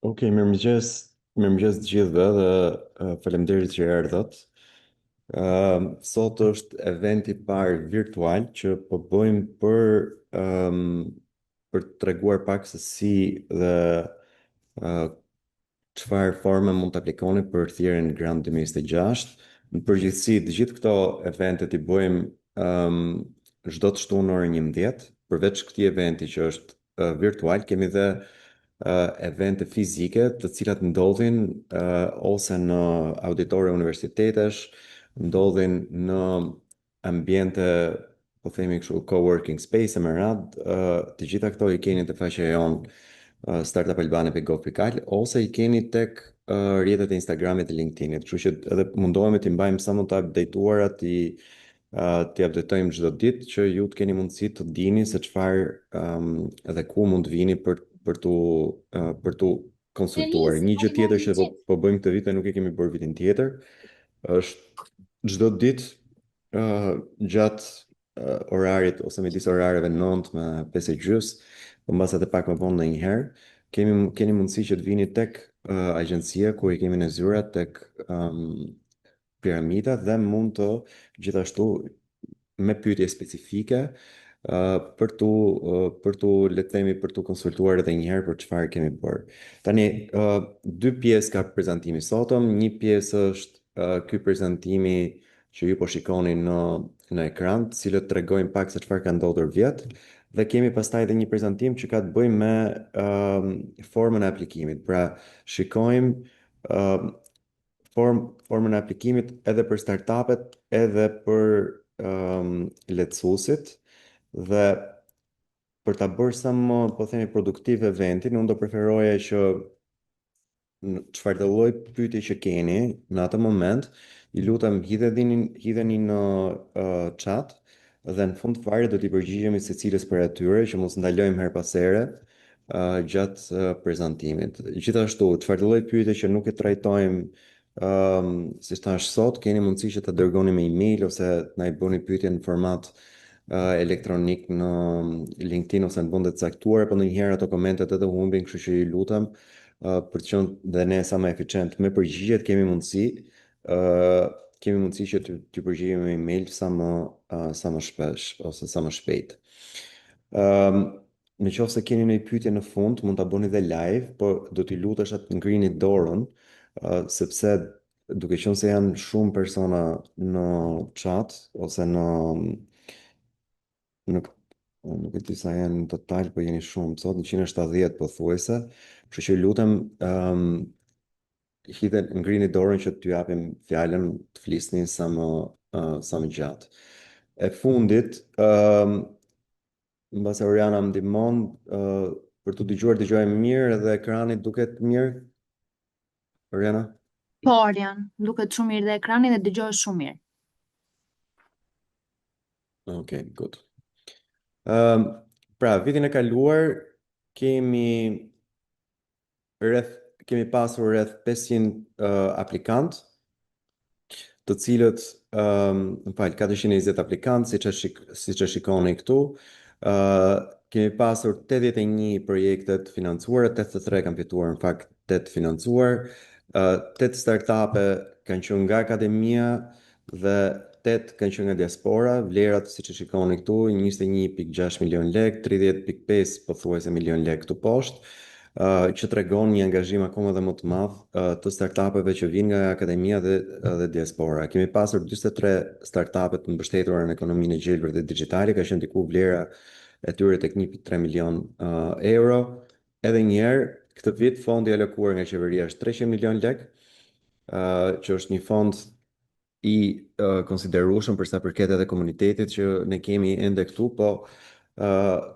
Mirëmëngjes, mirëmëngjes të gjithëve dhe faleminderit që erdhët. Sot është eventi i parë virtual që po bëjmë për të treguar pak se si dhe uh, çfarë forme mund të aplikoni për thirrjen Grant 2026. Në përgjithësi, të gjithë këto eventet i bëjmë çdo të shtunë orë 11, përveç këtij eventi që është virtual, kemi dhe evente fizike të cilat ndodhin ose në auditore universitetesh, ndodhin në ambiente, po themi kështu, co-working space, më radh, të gjitha këto i keni të faqja jonë startup.albania.gov.al ose i keni tek rrjetet e Instagramit e LinkedInit. Kështu që edhe mundohemi të mbajmë sa më të updateuara, t'i updatojmë çdo ditë që ju të keni mundësi të dini se çfarë edhe ku mund të vini për tu konsultuar. Feliz, Një gjë moj tjetër mori që po, gjithë. po bëjmë këtë vit e nuk e kemi bërë vitin tjetër, është çdo ditë gjatë orarit ose midis orareve 9 me 5:30, po mbas atë pak më vonë ndonjëherë, keni mundësi që të vini tek agjencia ku i kemi në zyrat tek piramida dhe mund të gjithashtu me pyetje specifike për tu le të themi për tu konsultuar edhe një herë për çfarë kemi bërë. Tani dy pjesë ka prezantimi sotëm, një pjesë është ky prezantimi që ju po shikoni në ekran, të cilët tregojnë pak se çfarë ka ndodhur vjet, dhe kemi pastaj edhe një prezantim që ka të bëjë me formën e aplikimit. Pra, shikojmë formën e aplikimit edhe për startupet, edhe për lehtësuesit, dhe për ta bërë sa më, po themi, produktiv eventin, unë do preferoja që në çfarë do lloj pyetje që keni në atë moment, i lutem hidheni në chat dhe në fund fare do t'i përgjigjemi secilës për atyre që mos ndalojmë her pas here gjatë prezantimit. Gjithashtu, çfarë do lloj pyetje që nuk e trajtojmë si thash sot, keni mundësi që ta dërgoni me email ose na i bëni pyetje në format elektronik në LinkedIn ose në vende të caktuara, por ndonjëherë ato komentet edhe humbin, kështu që ju lutem për të qenë dhe ne sa më eficient me përgjigjet, kemi mundësi që t'ju përgjigjemi me email sa më shpesh ose sa më shpejt. Ëm, Në qoftë se keni një pyetje në fund, mund ta bëni dhe live, por do t'i lutesh atë ngrini dorën, sepse duke qenë se janë shumë persona në chat ose në nuk e di sa janë në total, po jeni shumë sot, 170 pothuajse. Kështu që lutem hidhen ngrini dorën që t'ju japim fjalën të flisni sa më gjatë. E fundit, mbase Oriana më ndihmon, për të dëgjuar mirë edhe ekrani duket mirë, Oriana? Por janë, duket shumë mirë dhe ekrani dhe dëgjohet shumë mirë. Ok, good. Ëm, pra, vitin e kaluar kemi rreth kemi pasur rreth 500 aplikant, të cilët, më fal, 420 aplikantë, siç e shikoni këtu. Kemi pasur 81 projekte të financuara, 83 kanë fituar në fakt 8 financuar, 8 startupe kanë qenë nga akademia dhe 8 kanë qenë nga diaspora. Vlerat, siç e shikoni këtu, 21,6 milion lek, 30,5 pothuajse milion lek këtu poshtë, që tregon një angazhim akoma dhe më të madh të startupeve që vijnë nga akademia dhe diaspora. Kemi pasur 43 startupe të mbështetura në ekonominë e gjelbër dhe digjitale, ka qenë diku vlera e tyre tek 1,3 milion euro. Edhe një herë, këtë vit fondi alokuar nga qeveria është 300 milion lek, që është një fond i konsiderueshëm për sa përket edhe komunitetit që ne kemi ende këtu, po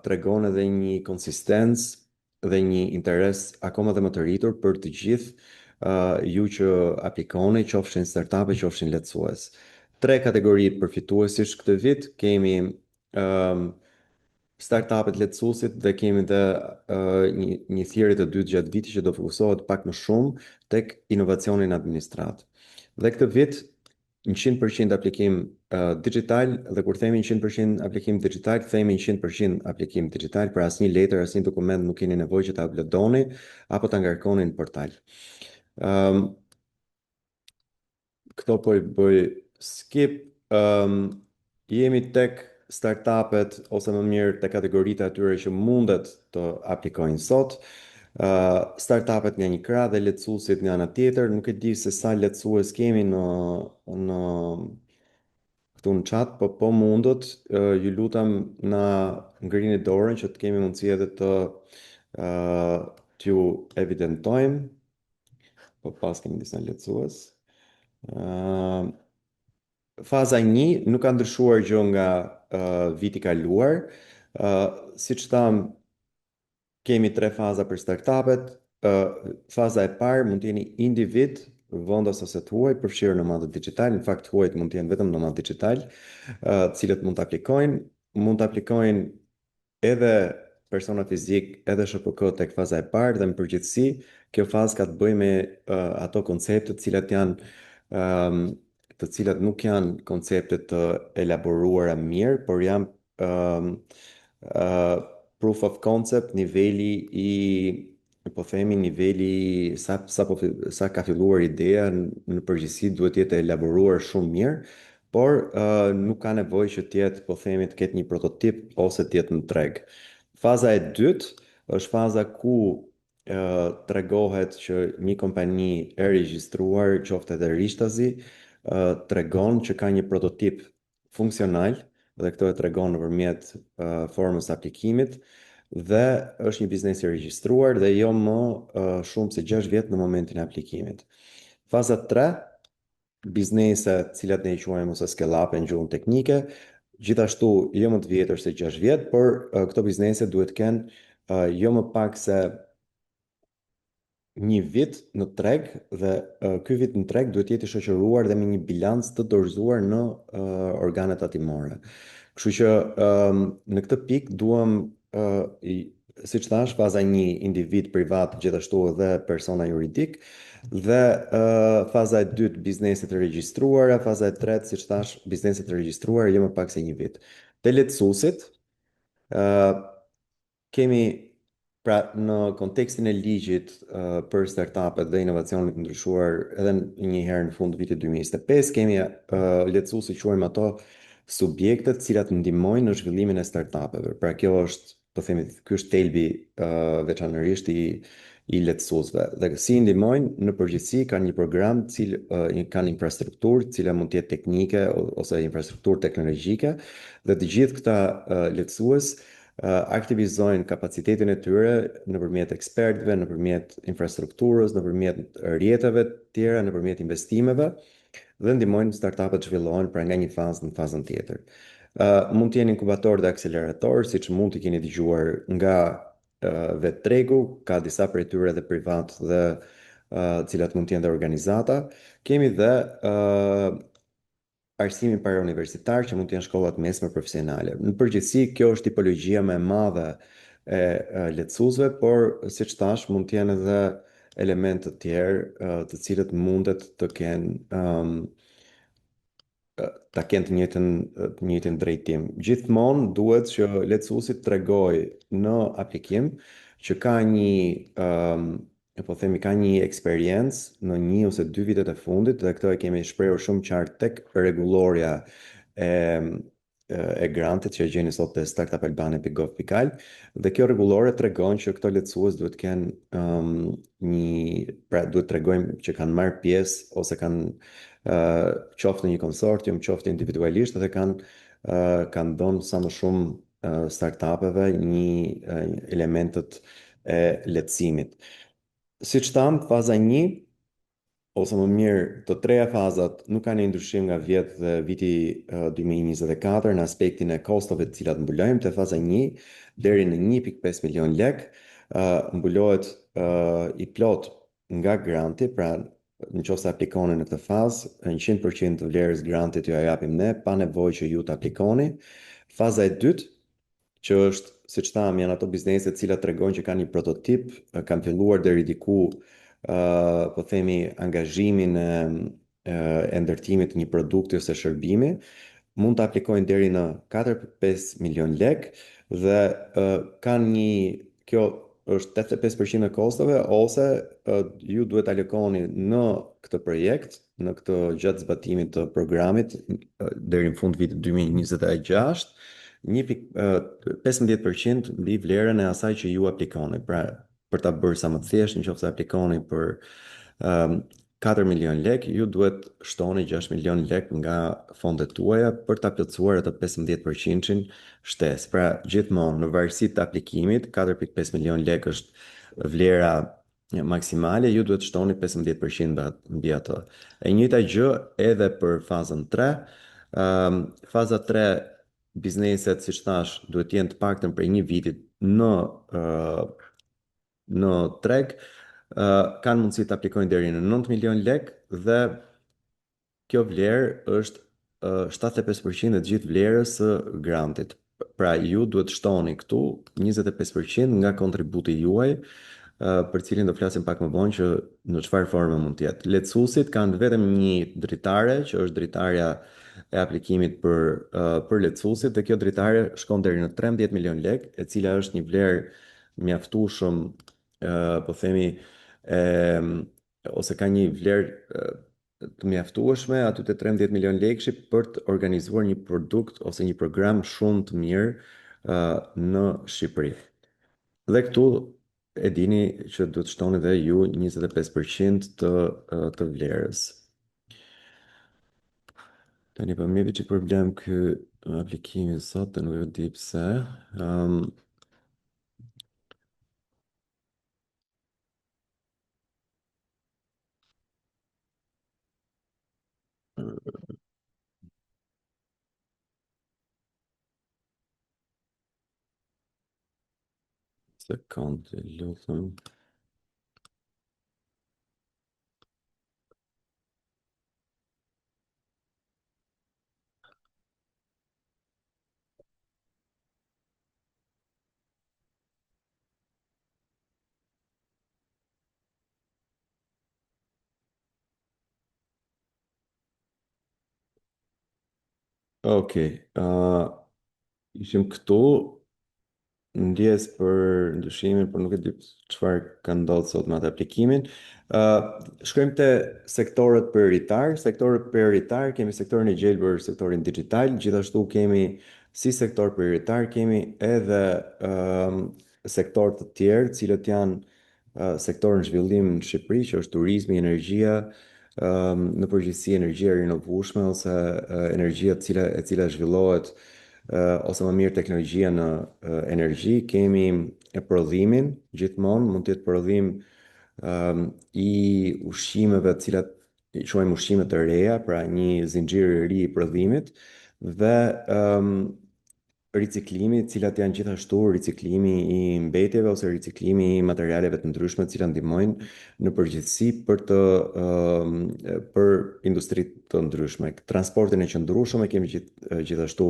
tregon edhe një konsistencë dhe një interes akoma dhe më të rritur për të gjithë ju që aplikoni, qofshin startupe, qofshin lehtësues. Tre kategori përfituesish këtë vit, kemi startupet lehtësuesit dhe kemi dhe një thirrje të dytë gjatë vitit që do fokusohet pak më shumë tek inovacionin administrat. Dhe këtë vit 100% aplikim digital, dhe kur themi 100% aplikim digital, themi 100% aplikim digital, për asnjë letër, asnjë dokument nuk keni nevojë që ta uploadoni apo ta ngarkoni në portal. Këto po i bëj skip. Jemi tek startupet, ose më mirë tek kategoritë atyre që mundet të aplikojnë sot. Startupet nga një krah dhe lehtësuesit nga ana tjetër. Nuk e di se sa lehtësues kemi në këtu në chat, po mundot, ju lutem na ngrini dorën që të kemi mundësi edhe t'ju evidentojmë. Po pas kemi disa lehtësues. Faza 1 nuk ka ndryshuar gjë nga viti kaluar. Siç tham, kemi 3 faza për startupet. Faza e parë mund të jeni individ, vendos ose të huaj, përfshirë në madhë digital. Në fakt, huajt mund të jenë vetëm në madhë digital, cilët mund të aplikojnë edhe persona fizik, edhe SHPK tek faza e parë, dhe në përgjithësi, kjo fazë ka të bëjë me ato koncepte të cilat nuk janë koncepte të elaboruara mirë, por janë proof of concept, po themi niveli sa ka filluar ideja, në përgjithësi duhet të jetë elaboruar shumë mirë, por nuk ka nevojë që të jetë, po themi, të ketë një prototip ose të jetë në treg. Faza e dytë është faza ku tregohet që një kompani e regjistruar, qoftë edhe rishtazi, tregon që ka një prototip funksional, dhe këto e tregon nëpërmjet formës aplikimit, dhe është një biznes i regjistruar dhe jo më shumë se 6 vjet në momentin e aplikimit. Faza 3, biznese të cilat ne i quajmë ose scale-up në gjuhën teknike, gjithashtu jo më të vjetër se 6 vjet, por këto biznese duhet kenë jo më pak se një vit në treg, dhe ky vit në treg duhet jetë i shoqëruar dhe me një bilanc të dorëzuar në organet tatimore. Kështu që në këtë pikë duam, siç thash, faza 1 individ privat, gjithashtu edhe persona juridik, dhe faza e dytë bizneset e regjistruara, faza e tretë, siç thash, bizneset e regjistruara jo më pak se një vit. Te lehtësuesit, kemi, pra, në kontekstin e ligjit për startupet dhe inovacionit të ndryshuar, edhe një herë në fund të vitit 2025, kemi lehtësues, si quajmë ato, subjektet cilat ndihmojnë në zhvillimin e startupeve. Pra kjo është, po themi, ky është thelbi veçanërisht i lehtësuesve. Dhe si ndihmojnë, në përgjithësi kanë një program, kanë infrastrukturë, cila mund të jetë teknike ose infrastrukturë teknologjike, dhe të gjithë këta lehtësues aktivizojnë kapacitetin e tyre nëpërmjet ekspertëve, nëpërmjet infrastrukturës, nëpërmjet rrjeteve të tjera, nëpërmjet investimeve, dhe ndihmojnë startupet të zhvillohen pra nga një fazë në fazën tjetër. Mund të jenë inkubator dhe akselerator, siç mund të keni dëgjuar nga vetë tregu, ka disa prej tyre dhe privat dhe cilat mund të jenë dhe organizata. Kemi dhe arsimin parauniversitar, që mund të jenë shkollat mesme profesionale. Në përgjithësi, kjo është tipologjia më e madhe e lehtësuesve, por siç thash, mund të jenë edhe elemente të tjerë të cilët mundet të kenë të njëjtin drejtim. Gjithmonë duhet që lehtësuesi të tregojë në aplikim që ka po themi, ka një eksperiencë në 1 ose 2 vitet e fundit, dhe këtë e kemi shprehur shumë qartë tek rregulloria e grantit që e gjeni sot te startupalbania.gov.al, dhe kjo rregullore tregon që këto lehtësues duhet kenë pra duhet tregojmë që kanë marrë pjesë ose kanë qoftë në një konsortium, qoftë individualisht, dhe kanë dhënë sa më shumë startupeve një elementet e lehtësimit. Siç tham, faza 1, ose më mirë, të treja fazat nuk kanë ndryshim nga viti 2024 në aspektin e kostove të cilat mbulojmë. Te faza 1 deri në 1.5 milion lek mbulohet i plot nga granti, pra në qoftë se aplikoni në këtë fazë, 100% të vlerës grantit ju japim ne, pa nevojë që ju të aplikoni. Faza e dytë, që është, siç tham, janë ato biznese të cilat tregojnë që kanë një prototip, kanë filluar deri diku, po themi, angazhimin e ndërtimit të një produkti ose shërbimi, mund të aplikojnë deri në 4-5 milion lek dhe kanë një, kjo është 85% e kostave, ose ju duhet të alokoni në këtë projekt, në këtë gjatë zbatimit të programit deri në fund vitit 2026, 15% mbi vlerën e asaj që ju aplikoni. Pra, për ta bërë sa më thjesht, nëse aplikoni për 4 milion lek, ju duhet shtoni 6 milion lek nga fondet tuaja për ta plotësuar atë 15%-in shtesë. Pra, gjithmonë në varësi të aplikimit, 4.5 milion lek është vlera maksimale, ju duhet shtoni 15% mbi atë. E njëjta gjë edhe për fazën 3. Faza 3, bizneset, siç thash, duhet të jenë të paktën prej një viti në treg, kanë mundësi të aplikojnë deri në 9 milion lek dhe kjo vlerë është 75% e të gjithë vlerës së grantit. Pra, ju duhet shtoni këtu 25% nga kontributi juaj, për cilin do flasim pak më vonë që në çfarë forme mund të jetë. Lehtësuesit kanë vetëm një dritare, që është dritarja e aplikimit për lehtësuesit, dhe kjo dritare shkon deri në 13 milion lek, e cila është një vlerë mjaftueshëm, po themi, ose ka një vlerë të mjaftueshme aty të 13 milion lekësh për të organizuar një produkt ose një program shumë të mirë në Shqipëri. Dhe këtu e dini që duhet të shtoni dhe ju 25% të vlerës. Tani po më vjen problem ky aplikimi sot, nuk e di pse. Sekondë, lutem. Okej, ishim këtu, ndjes për ndryshimin, por nuk e di çfarë ka ndodhur sot me atë aplikimin. Shkojmë te sektorët prioritar. Sektorët prioritar, kemi sektorin e gjelbër, sektorin digjital, gjithashtu kemi si sektor prioritar, kemi edhe sektor të tjerë, cilët janë sektor në zhvillim në Shqipëri, që është turizmi, energjia, në përgjithësi energjia e rinovueshme ose energjia e cila zhvillohet, ose më mirë teknologjia në energji. Kemi e prodhimin, gjithmonë mund të jetë prodhim i ushqimeve, të cilat i quajmë ushqime të reja, pra një zinxhir i ri i prodhimit, dhe riciklimi, të cilat janë gjithashtu riciklimi i mbetjeve ose riciklimi i materialeve të ndryshme, të cilat ndihmojnë në përgjithësi për industri të ndryshme. Transportin e qëndrueshëm e kemi gjithashtu,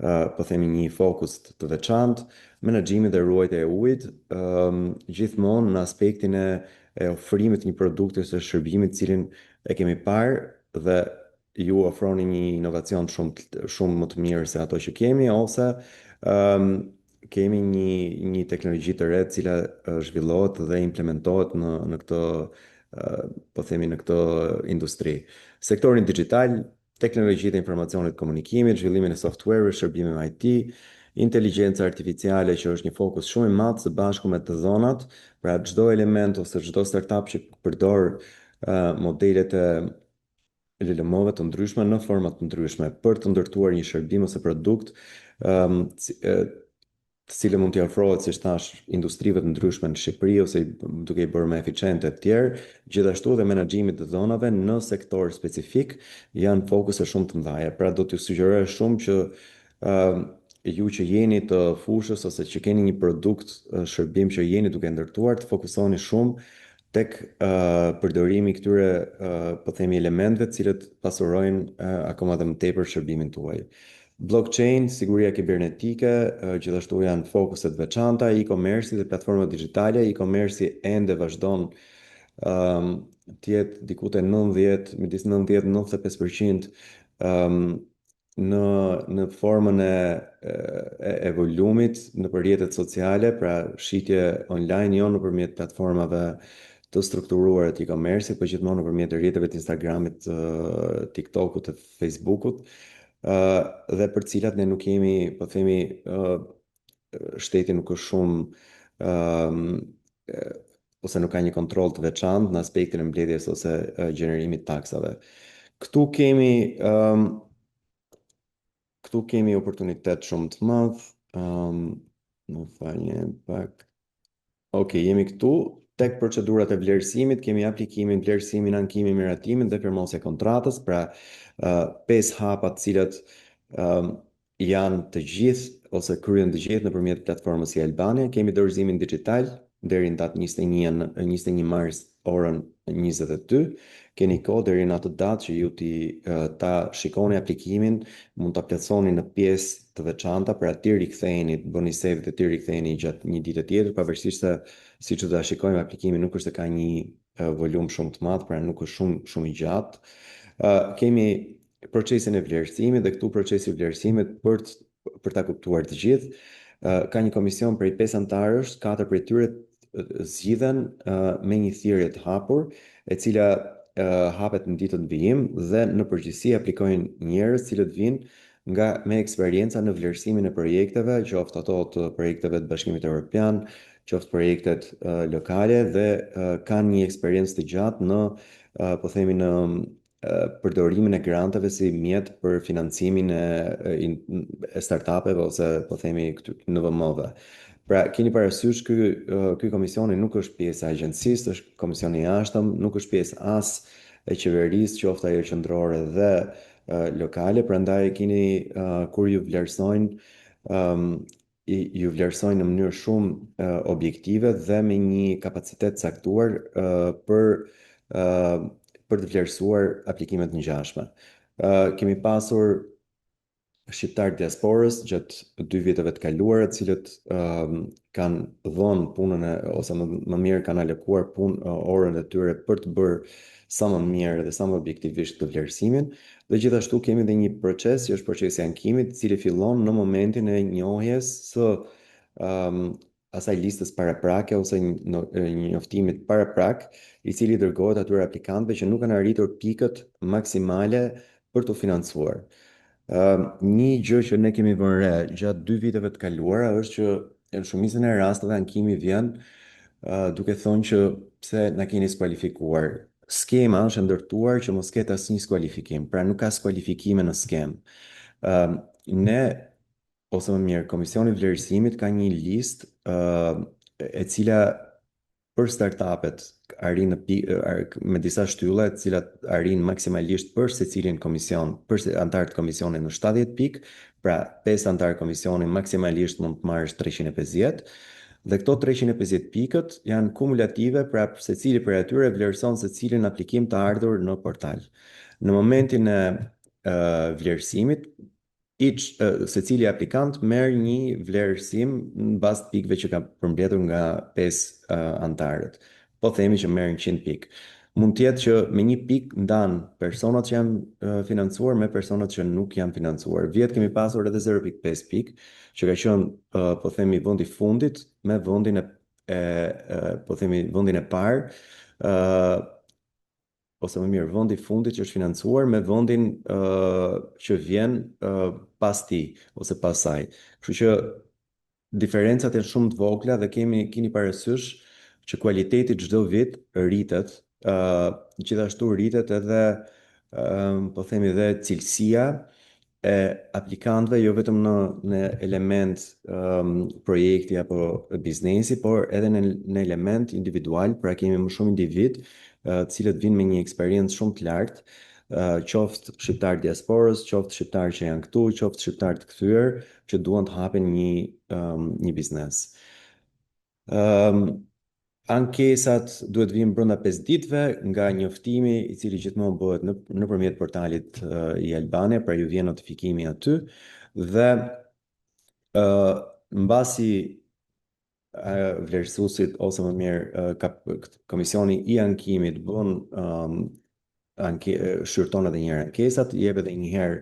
po themi, një fokus të veçantë, menaxhimin dhe ruajtja e ujit, gjithmonë në aspektin e ofrimit të një produkti ose shërbimi të cilin e kemi parë dhe ju ofroni një inovacion shumë më të mirë se ato që kemi, ose kemi një teknologji të re, cila zhvillohet dhe implementohet në këtë, po themi, në këtë industri. Sektorin digjital, teknologjitë e informacionit dhe komunikimit, zhvillimin e software, shërbime me IT, inteligjenca artificiale, që është një fokus shumë i madh së bashku me të dhonat, pra çdo element ose çdo startup që përdor modelet e LLM-ove të ndryshme në forma të ndryshme për të ndërtuar një shërbim ose produkt, të cilë mund t'i ofrohet, si thash, industrive të ndryshme në Shqipëri ose duke i bërë më eficiente të tjerë, gjithashtu dhe menaxhimit të dhonave në sektor specifik janë fokuse shumë të mëdha. Pra do t'ju sugjeroj shumë që ju që jeni të fushës ose që keni një produkt, shërbim që jeni duke ndërtuar, të fokusoni shumë tek përdorimi i këtyre, po themi, elementeve të cilët pasurojnë akoma dhe më tepër shërbimin tuaj. Blockchain, siguria kibernetike, gjithashtu janë fokuset veçanta, e-commerce dhe platformat digjitale. E-commerce ende vazhdon të jetë diku te 90, midis 90-95% në formën e volumit në rrjetet sociale, pra shitje online, jo nëpërmjet platformave të strukturuara të e-commerce, por gjithmonë nëpërmjet rrjeteve të Instagramit, TikTokut, të Facebookut, dhe për cilat ne nuk jemi, po themi, shteti nuk është shumë ose nuk ka një kontroll të veçantë në aspektin e mbledhjes ose gjenerimit të taksave. Këtu kemi këtu kemi oportunitet shumë të madh. Më falni pak. Ok, jemi këtu tek procedurat e vlerësimit, kemi aplikimin, vlerësimin, ankimin, miratimin dhe firmosje kontratës, pra 5 hapa të cilët janë të gjithë ose kryen të gjithë nëpërmjet platformës si Albania. Kemi dorëzimin digjital deri në datë 21 mars orën 22. Keni kohë deri në atë datë që ju ta shikoni aplikimin, mund ta plotësoni në pjesë të veçanta, pra ti riktheheni, bëni save dhe ti riktheheni gjatë një dite tjetër, pavarësisht se siç do ta shikojmë aplikimin nuk është se ka një volum shumë të madh, pra nuk është shumë i gjatë. Kemi procesin e vlerësimit dhe këtu procesi i vlerësimit për ta kuptuar të gjithë, ka një komision prej 5 antarësh, 4 prej tyre zgjidhen me një thirrje të hapur, e cila hapet në ditën vijim dhe në përgjithësi aplikojnë njerëz cilët vinë me eksperjenca në vlerësimin e projekteve, qoftë ato të projekteve të Bashkimit Evropian, qoftë projektet lokale, dhe kanë një eksperiencë të gjatë në, po themi, në përdorimin e granteve si mjet për financimin e startupeve ose, po themi, në NVM-ve. Pra, keni parasysh ky komisioni nuk është pjesë e agjencisë, është komisioni i jashtëm, nuk është pjesë as e qeverisë, qoftë ajo qendrore dhe lokale, prandaj kur ju vlerësojnë, ju vlerësojnë në mënyrë shumë objektive dhe me një kapacitet caktuar për të vlerësuar aplikimet të ngjashme. Kemi pasur shqiptar diasporës gjatë 2 viteve të kaluara, të cilët kanë dhënë punën ose më mirë kanë alokuar orën e tyre për të bërë sa më mirë dhe sa më objektivisht të vlerësimin. Dhe gjithashtu kemi dhe një proces, që është procesi i ankimit, i cili fillon në momentin e njohjes së asaj listës paraprake ose një njoftimit paraprak, i cili dërgohet atyre aplikantëve që nuk kanë arritur pikët maksimale për të financuar. Një gjë që ne kemi vënë re gjatë 2 viteve të kaluara është që në shumicën e rasteve ankimi vjen duke thonë që pse na keni skualifikuar. Skema është ndërtuar që mos ketë asnjë skualifikim, pra nuk ka skualifikime në skemë. Ne, ose më mirë, Komisioni i Vlerësimit ka një listë e cila për startupet arrin me disa shtylla, të cilat arrin maksimalisht për secilin komision, për antarët e komisionit në 70 pikë, pra 5 antarë komisioni maksimalisht mund të marrësh 350, dhe këto 350 pikët janë kumulative, pra secili për atyre vlerëson secilin aplikim të ardhur në portal. Në momentin e vlerësimit, secili aplikant merr një vlerësim në bazë të pikëve që ka përmbledhur nga 5 antarët. Po themi që merr 100 pikë. Mund të jetë që me 1 pikë ndan personat që janë financuar me personat që nuk janë financuar. Vjet kemi pasur edhe 0.5 pikë, që ka qenë, po themi, vendi i fundit me vendin po themi, vendin e parë, ose më mirë, vendi i fundit që është financuar me vendin që vjen pas tij ose pas saj. Kështu që diferencat janë shumë të vogla dhe keni parasysh që kualiteti çdo vit rritet, gjithashtu rritet edhe, po themi, dhe cilësia e aplikantëve, jo vetëm në element projekti apo biznesi, por edhe në element individual, pra kemi më shumë individ të cilët vinë me një eksperiencë shumë të lartë, qoftë shqiptar diasporës, qoftë shqiptar që janë këtu, qoftë shqiptar të kthyer që duan të hapin një biznes. Ankesat duhet vinë brenda 5 ditëve nga njoftimi, i cili gjithmonë bëhet nëpërmjet portalit i Albania, pra ju vjen notifikimi aty, dhe mbasi vlerësuesit ose më mirë komisioni i ankimit bën shqyrton edhe një herë ankesat, jep edhe një herë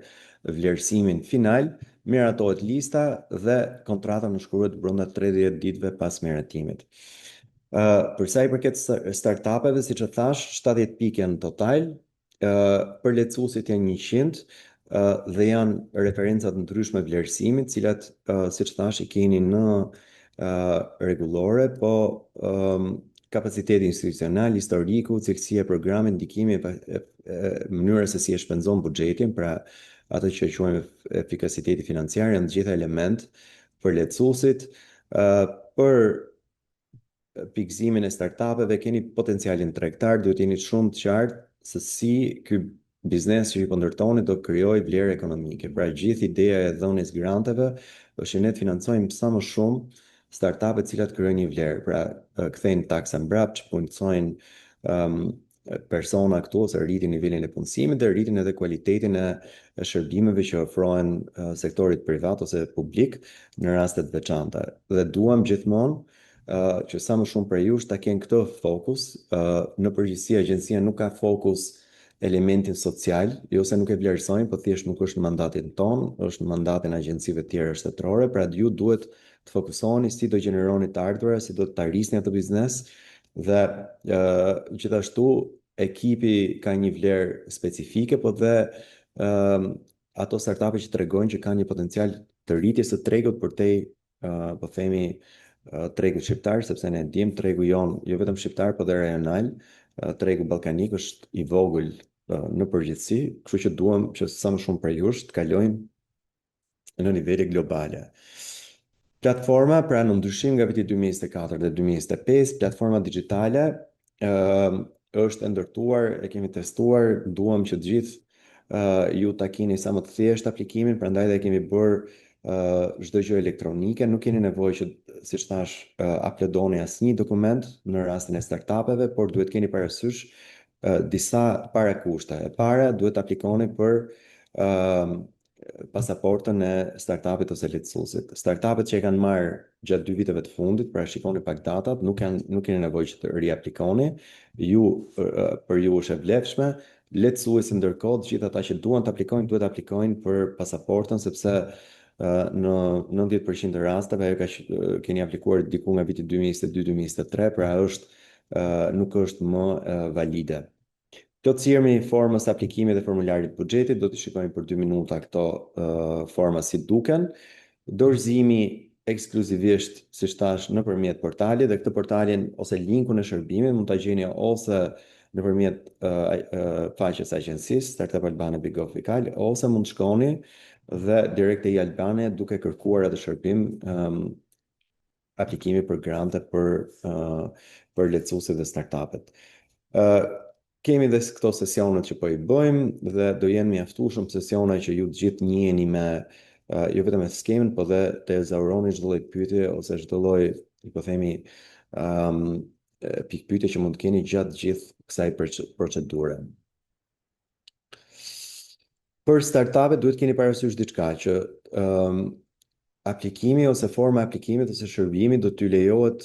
vlerësimin final, miratohet lista dhe kontrata nënshkruhet brenda 30 ditëve pas miratimit. Për sa i përket startupeve, siç e thash, 70 pikë janë total, përlehtësuesit janë 100, dhe janë referenca të ndryshme vlerësimi, të cilat, siç thash, i keni në rregullore, po kapaciteti institucional, historiku, cilësia e programit, ndikimi mënyra se si e shpenzon buxhetin, pra ato që quajmë efikasiteti financiar, janë të gjitha element për lehtësuesit. Për pikëzimin e startupeve, keni potencialin tregtar, duhet jeni shumë të qartë se si ky biznes që i po ndërtoni do krijojë vlerë ekonomike. Pra gjithë ideja e dhënies granteve është që ne të financojmë sa më shumë startupe të cilat krijojnë një vlerë. Pra kthejnë taksa mbrapsht, punësojnë persona këtu ose rritin nivelin e punësimit dhe rritin edhe cilëtetin e shërbimeve që ofrohen sektorit privat ose publik në raste të veçanta. Dhe duam gjithmonë që sa më shumë për jush ta kenë këtë fokus. Në përgjithësi agjencia nuk ka fokus elementin social, jo se nuk e vlerësojnë, po thjesht nuk është në mandatin ton, është në mandatin e agjencive tjera shtetërore, pra ju duhet të fokusoheni si do gjeneroni të ardhurat, si do të arrisni atë biznes dhe gjithashtu ekipi ka një vlerë specifike, po dhe ato startupe që tregojnë që kanë një potencial të rritjes së tregut përtej po themi tregu shqiptar, sepse ne dim tregu jon jo vetëm shqiptar, por edhe rajonal. Tregu ballkanik është i vogël në përgjithësi, kështu që duam që sa më shumë prej jush të kalojmë në nivele globale. Platforma, pra në ndryshim nga viti 2024 dhe 2025, platforma digjitale është e ndërtuar, e kemi testuar, duam që të gjithë ju ta keni sa më të thjeshtë aplikimin, prandaj dhe kemi bërë çdo gjë elektronike, nuk keni nevojë që, siç thash, uploadoni asnjë dokument në rastin e startupeve, por duhet keni parasysh disa parakushte. E para, duhet aplikoni për pasaportën e startupit ose lehtësuesit. Startupet që e kanë marrë gjatë 2 viteve të fundit, pra shikoni pak datat, nuk keni nevojë që të riaplikoni. Për ju është e vlefshme. Lehtësuesi ndërkohë, të gjithë ata që duan të aplikojnë, duhet të aplikojnë për pasaportën, sepse në 90% të rasteve ajo keni aplikuar diku nga viti 2022-2023, pra nuk është më valide. Plotësimi i formës aplikimit dhe formularit buxhetit, do të shikojmë për 2 minuta këto forma si duken. Dorëzimi ekskluzivisht, siç thash, nëpërmjet portalit, dhe këtë portalin ose linkun e shërbimit mund ta gjeni ose nëpërmjet faqes agjencisë Startup Albania Big Official, ose mund të shkoni dhe direkt te Albania duke kërkuar atë shërbim, aplikimi për grante për lehtësuesit dhe startupet. Kemi dhe këto sesionet që po i bëjmë dhe do jenë mjaftueshëm sesione që ju të gjithë njiheni me jo vetëm me skemin, po dhe të ezauroni çdo lloj pyetje ose çdo lloj, po themi, pikpyetje që mund të keni gjatë gjithë kësaj procedure. Për startupet duhet keni parasysh diçka që aplikimi ose forma e aplikimit ose shërbimi do t'ju lejohet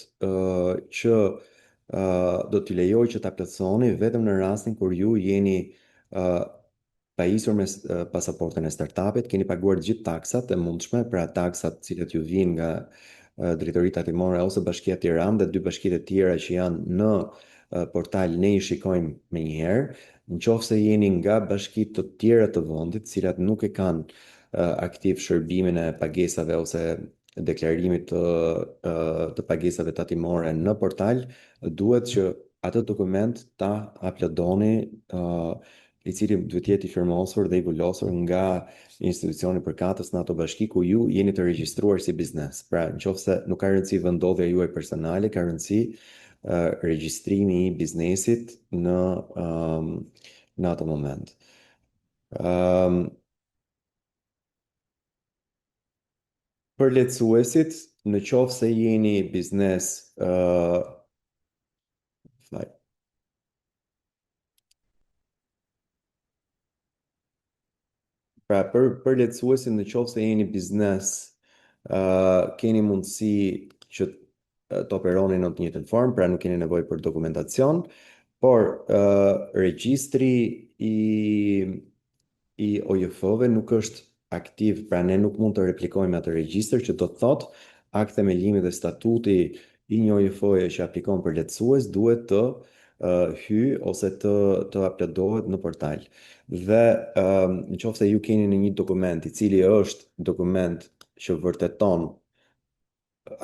që ta plotësoni vetëm në rastin kur ju jeni pajisur me pasaportën e startupit, keni paguar gjithë taksat e mundshme, pra taksat të cilat ju vijnë nga drejtoritë tatimore ose Bashkia e Tiranës dhe 2 bashkitë e tjera që janë në portal, ne i shikojmë menjëherë. Nëse jeni nga bashkitë të tjera të vendit, të cilat nuk e kanë aktiv shërbimin e pagesave ose deklarimit të pagesave tatimore në portal, duhet që atë dokument ta uploadoni, i cili duhet jetë i firmosur dhe i vulosur nga institucioni përkatës në ato bashki ku ju jeni të regjistruar si biznes. Pra, nëse nuk ka rëndësi vendodhja juaj personale, ka rëndësi regjistrimi i biznesit në atë moment. Për lehtësuesit, në qoftë se jeni biznes pra për lehtësuesin, në qoftë se jeni biznes, keni mundësi që të operonin në të njëjtën formë, pra nuk keni nevojë për dokumentacion, por regjistri i OJF-ve nuk është aktiv, pra ne nuk mund të replikojmë atë regjistër, që do të thotë akti themelimi dhe statuti i një OJF-je që aplikon për lehtësues duhet të hy ose të uploadohet në portal. Dhe nëse ju keni në një dokument i cili është dokument që vërteton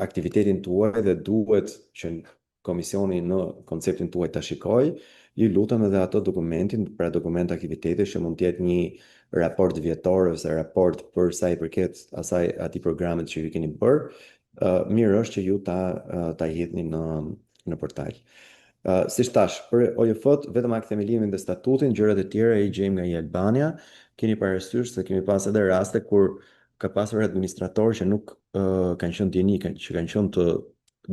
aktivitetin tuaj dhe duhet që komisioni në konceptin tuaj ta shikoj, ju lutem edhe ato dokumentin, pra dokument aktivitetesh që mund të jetë një raport vjetor ose raport për sa i përket atij programit që ju keni bërë, mirë është që ju ta hidhni në portal. Si thash, për OJF-t, vetëm akt themelimin dhe statutin, gjërat e tjera i gjejmë nga i Albania. Keni parasysh se kemi pas edhe raste kur ka pasur administratorë që nuk kanë qenë djeni, që kanë qenë të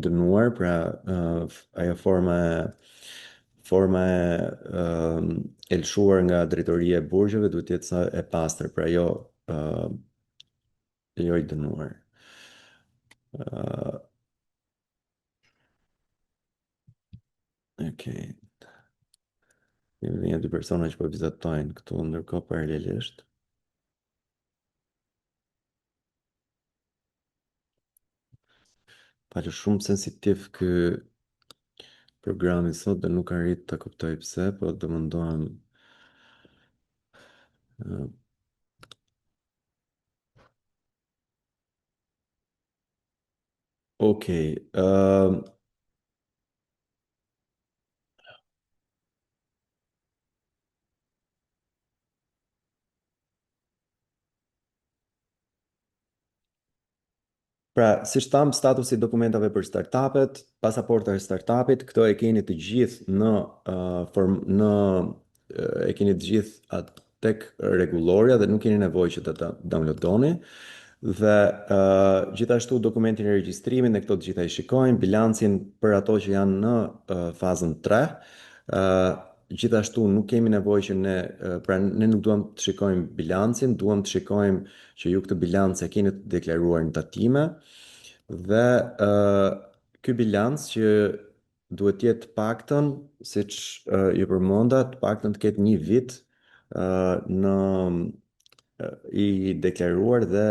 dënuar, pra ajo forma e lëshuar nga drejtoria e burgjeve duhet të jetë sa e pastër, pra jo i dënuar. Okej. Kemi dhe një dy persona që po vizatojnë këtu ndërkohë paralelisht. Paqë shumë sensitiv ky programi sot dhe nuk arrit të kuptoj pse, po do mundohem. Okej. Pra, si shtam statusi i dokumentave për startupet, pasaporta e startupit, këto e keni të gjithë e keni të gjithë tek rregulloria dhe nuk keni nevojë që ta downloadoni. Dhe gjithashtu dokumentin e regjistrimin dhe këto të gjitha i shikojmë, bilancin për ato që janë në fazën 3. Gjithashtu nuk kemi nevojë që pra ne nuk duam të shikojmë bilancin, duam të shikojmë që ju këtë bilancë e keni të deklaruar në tatime dhe ky bilanc që duhet të jetë paktën, siç ju përmenda, të paktën të ketë 1 vit në i deklaruar dhe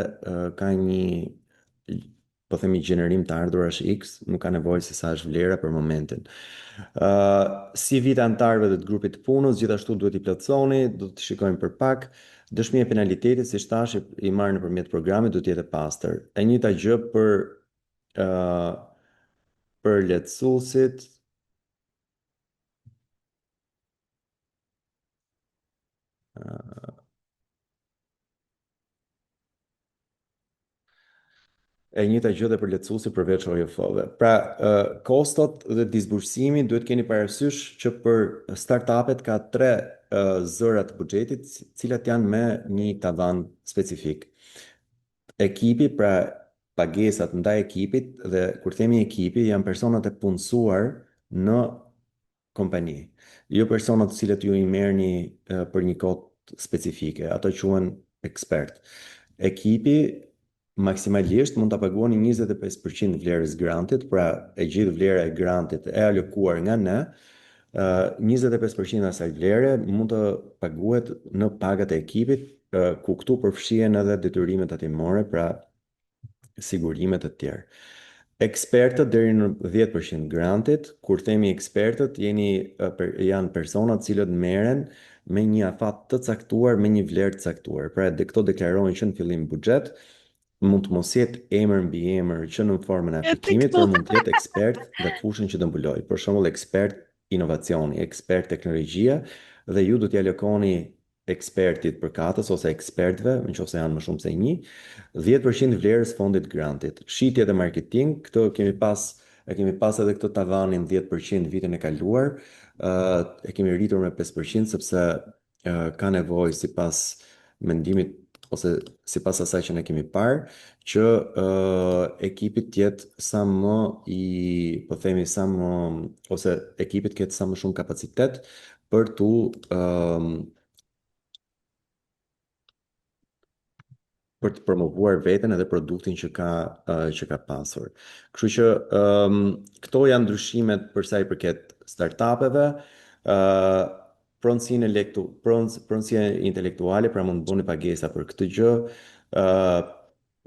ka po themi gjenerim të ardhurash X, nuk ka nevojë se sa është vlera për momentin. Si vit antarëve dhe të grupit të punës, gjithashtu duhet i plotësoni, do të shikojmë për pak. Dëshmia e penalitetit, si thash, i marrë nëpërmjet programit, duhet të jetë e pastër. E njëjta gjë për lehtësuesit. E njëjta gjë dhe për lehtësuesi përveç OJF-ve. Pra, kostot dhe disbursimi duhet keni parasysh që për startupet ka 3 zëra të buxhetit, cilat janë me një tavan specifik. Ekipi, pra pagesat ndaj ekipit, dhe kur themi ekipi, janë personat e punësuar në kompani. Jo personat të cilët ju i merrni për një kohë specifike, ato quhen ekspert. Ekipi maksimalisht mund ta paguani 25% vlerës grantit, pra e gjithë vlera e grantit e alokuar nga ne, 25% e asaj vlere mund të paguhet në pagat e ekipit, ku këtu përfshihen edhe detyrimet tatimore, pra sigurimet e tjerë. Ekspertët deri në 10% grantit, kur themi ekspertët, janë persona të cilët merren me një afat të caktuar, me një vlerë të caktuar. Pra, këto deklarohen që në fillim buxhet, mund të mos jetë emër mbi emër që në formën e aplikimit, por mund të jetë ekspert dhe fushën që do mbuloj. Për shembull, ekspert inovacioni, ekspert teknologjia, dhe ju do t'i alokoni ekspertit përkatës ose ekspertëve, nëse janë më shumë se një, 10% vlerës fondit grantit. Shitje dhe marketing, këto kemi pas edhe këtë tavanin 10% vitin e kaluar, e kemi rritur me 5% sepse ka nevojë sipas mendimit ose sipas asaj që ne kemi parë, që ekipi të jetë sa më po themi ose ekipi të ketë sa më shumë kapacitet për tu për të promovuar veten edhe produktin që ka pasur. Kështu që këto janë ndryshimet për sa i përket startupeve, uh, pronësia intelektuale, pra mund të bëni pagesa për këtë gjë, uh,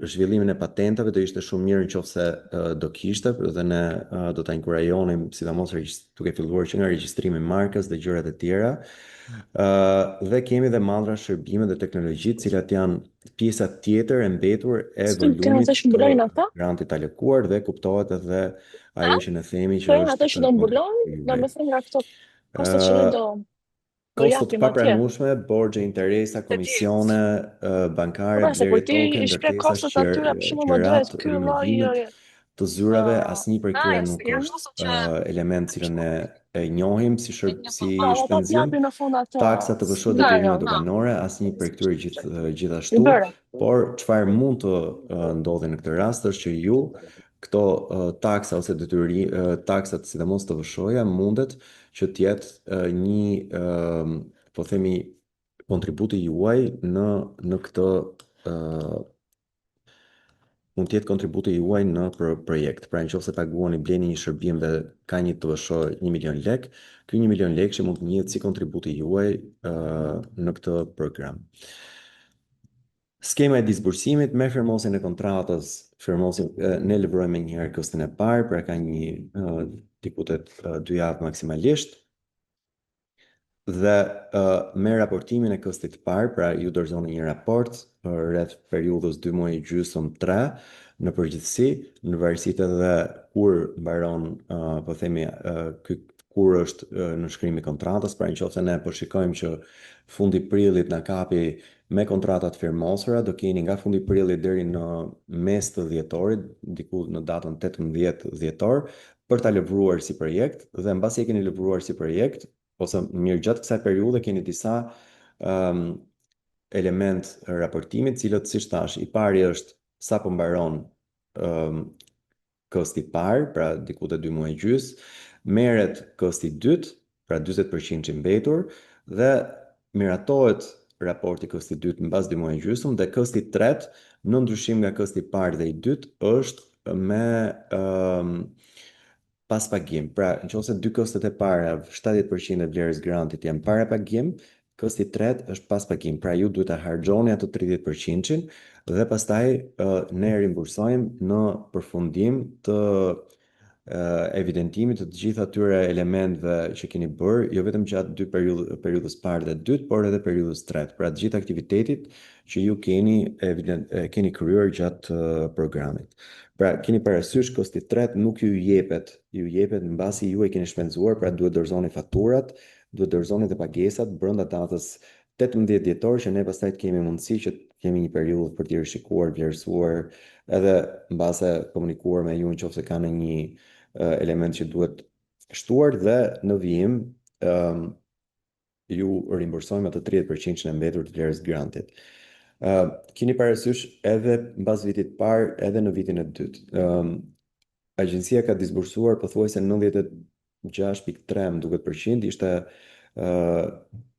zhvillimin e patentave do ishte shumë mirë nëse do kishte dhe ne do ta inkurajonim sidomos duke filluar që nga regjistrimi i markës dhe gjërat e tjera. Dhe kemi dhe mallra shërbime dhe teknologji, të cilat janë pjesa tjetër e mbetur e Kanë volumit atë që të mbulojnë ata? grantit alokuar dhe kuptohet edhe A? ajo që ne themi Po që janë atë është që do mbulojnë, kontributi do juaj. me thënë nga këto koste që ne Ë, do Kosto të japim atje. papranueshme, borxhe, interesa, Të di. komisione bankare, Po se kur blerje ti toke, i shpreh ndërtesa, kostot atyre, për shembull, më qirat, duhet ky lloj rinovimet të zyrave, asnjë prej këtyre nuk janë është ose që element cilën ne e njohim si ata të shpenzim. japin në fund atë Taksa të vështirë detyrimet scenario. doganore, asnjë prej këtyre I gjithashtu, bëra. por çfarë mund të ndodhi në këtë rast është që ju këto taksa ose taksat sidomos të VSH-ja mundet që të jetë një po themi kontributi juaj në këtë mund të jetë kontributi juaj në projekt. Pra nëse paguani bleni një shërbim dhe ka një TVSH 1 milion lek, ky 1 milion lek që mund të njihet si kontributi juaj në këtë program. Skema e disbursimit me firmosjen e kontratës, ne livrojmë një herë kostin e parë, pra ka një dikutet 2 javë maksimalisht. Dhe me raportimin e kostit të parë, pra ju dorëzoni një raport për rreth periudhës 2 muaj gjysmë 3 në përgjithësi, në varësi edhe kur mbaron, po themi, kur është në shkrimi i kontratës, pra nëse ne po shikojmë që fundi i prillit na kapi me kontratat firmosura, do keni nga fundi i prillit deri në mes të dhjetorit, diku në datën 18 dhjetor, për ta lëvruar si projekt dhe mbasi e keni lëvruar si projekt, ose mirë gjatë kësaj periudhe keni disa element raportimit, cilët siç thash, i pari është sa po mbaron kosti i parë, pra diku te 2 muaj gjys, merret kosti i dytë, pra 40% i mbetur dhe miratohet raporti kosti i dytë mbas 2 muaj gjysmë dhe kosti i tretë, në ndryshim nga kosti i parë dhe i dytë, është me pas pagim. Pra, nëse dy kostet e para, 70% e vlerës grantit janë para pagim, kosti i tretë është pas pagim. Pra, ju duhet ta harxhoni ato 30%-in dhe pastaj ne rimbursojmë në përfundim të evidentimit të gjithë atyre elementeve që keni bërë, jo vetëm gjatë dy periudhës parë dhe dytë, por edhe periudhës tretë. Pra, të gjithë aktivitetit që ju keni kryer gjatë programit. Pra, keni parasysh kosti i tretë nuk ju jepet mbasi ju e keni shpenzuar, pra duhet dorëzoni faturat, duhet dorëzoni dhe pagesat brenda datës 18 dhjetor, që ne pastaj të kemi mundësi që të kemi një periudhë për t'i rishikuar, vlerësuar, edhe mbase komunikuar me ju nëse ka në një element që duhet shtuar dhe në vijim ju rimbursojmë atë 30% që në mbetur të vlerës grantit. Keni parasysh edhe mbas vitit parë, edhe në vitin e dytë. Agjencia ka disbursuar pothuajse 96.3, më duket përqind, ishte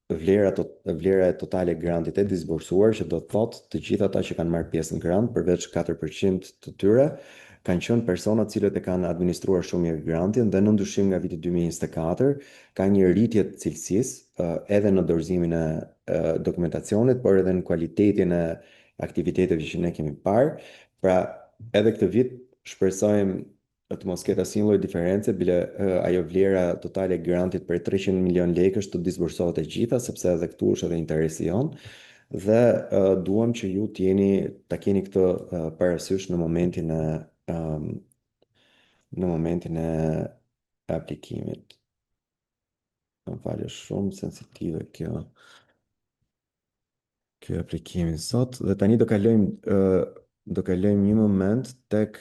vlera e totale e grantit e disbursuar, që do të thotë të gjithë ata që kanë marrë pjesë në grant, përveç 4% të tyre, kanë qenë persona të cilët e kanë administruar shumë mirë grantin dhe në ndryshim nga viti 2024 ka një rritje të cilësisë edhe në dorëzimin e dokumentacionit, por edhe në cilëtetin e aktiviteteve që ne kemi parë. Pra, edhe këtë vit shpresojmë të mos ketë asnjë lloj diferencë, bile ajo vlera totale e grantit për 300 milion lekësh të disbursohet e gjitha, sepse edhe këtu është edhe interesi jonë dhe duam që ju ta keni këtë parasysh në momentin e aplikimit. Më falë, shumë sensitive kjo aplikimi sot dhe tani do kalojmë një moment tek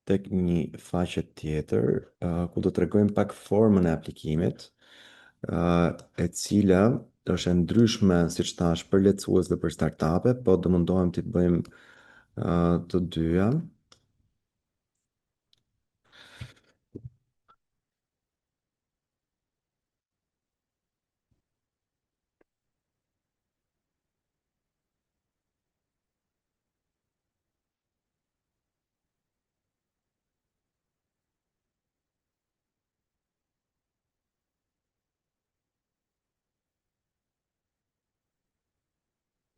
tek një faqe tjetër, ku do të tregojmë pak formën e aplikimit, e cila është e ndryshme, siç thash, për lehtësues dhe për startupe, po do mundohem të bëjmë të dyja.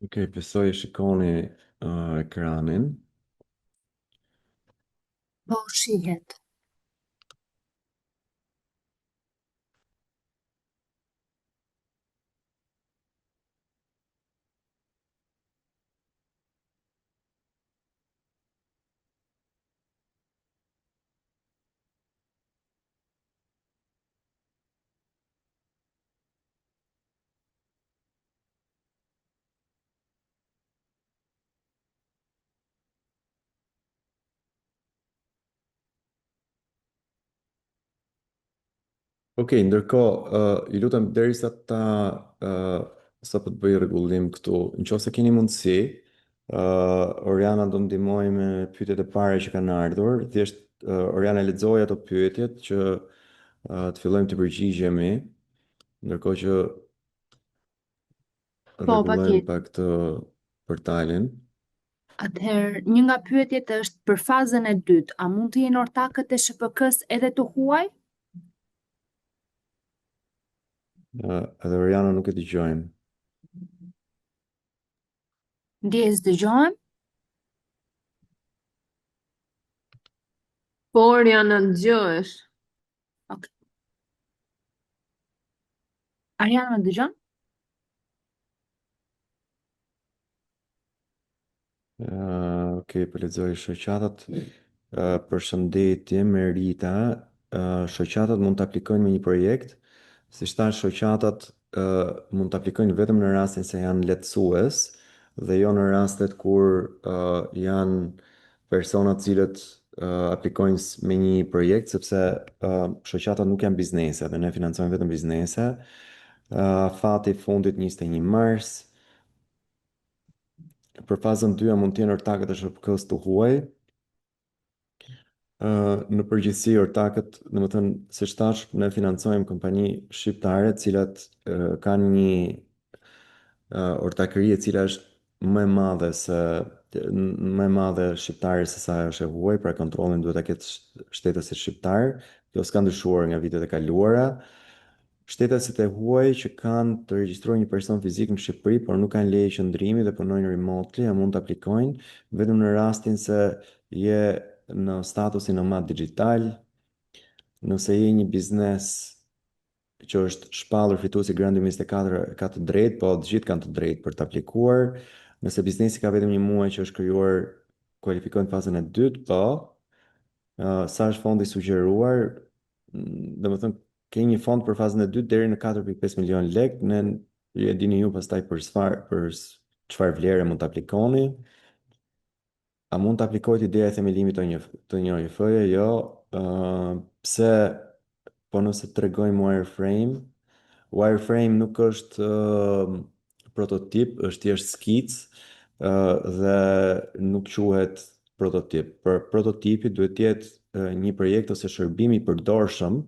Ok, besoj e shikoni ekranin. Po shihet. Ok, ndërkohë, ju lutem derisa ta sa po të bëj rregullim këtu, nëse keni mundësi, Oriana do ndihmoj me pyetjet e para që kanë ardhur. Thjesht Oriana lexoj ato pyetjet që të fillojmë të përgjigjemi, ndërkohë që Po, rregullojmë patjetër. pak të portalin. Atëherë, një nga pyetjet është për fazën e dytë, a mund të jenë ortakët e SHPK-s edhe të huaj? Edhe Oriana nuk e dëgjojmë. Ndjes dëgjohem? Por janë në dëgjohesh. Ok. Ariana më dëgjon? Ok, po lexoj shoqatat. Përshëndetje Merita. Shoqatat mund të aplikojnë me një projekt. Si thash, shoqatat mund të aplikojnë vetëm në rastin se janë lehtësues dhe jo në rastet kur janë persona të cilët aplikojnë me një projekt, sepse shoqatat nuk janë biznese dhe ne financojmë vetëm biznese. Fati i fundit 21 mars. Për fazën 2 mund të jenë ortakët e SHPK-s të huaj. Në përgjithësi ortakët, domethënë, siç thash, ne financojmë kompani shqiptare të cilat kanë një ortakëri e cila është më e madhe shqiptare se sa është e huaj, pra kontrollin duhet ta ketë shtetësi shqiptar. Kjo s'ka ndryshuar nga vitet e kaluara. Shtetasit e huaj që kanë të regjistruar një person fizik në Shqipëri, por nuk kanë leje qëndrimi dhe punojnë remotely, a mund të aplikojnë vetëm në rastin se je në statusin nomad digital, nëse je një biznes që është shpallur fituesi Grandi 24 ka të drejtë, po të gjithë kanë të drejtë për të aplikuar. Nëse biznesi ka vetëm një muaj që është krijuar, kualifikojnë fazën e dytë, po. Sa është fondi sugjeruar, dhe më thënë, ke një fond për fazën e dytë deri në 4,5 milion lek, ne e dini ju pastaj për çfarë vlere mund të aplikoni. A mund të aplikojt ideja e themelimit të një OIF-je? Jo. Pse, po nëse të regojmë wireframe, wireframe nuk është prototip, është thjesht skic dhe nuk quhet prototip. Për prototipi duhet të jetë një projekt ose shërbim i përdorshëm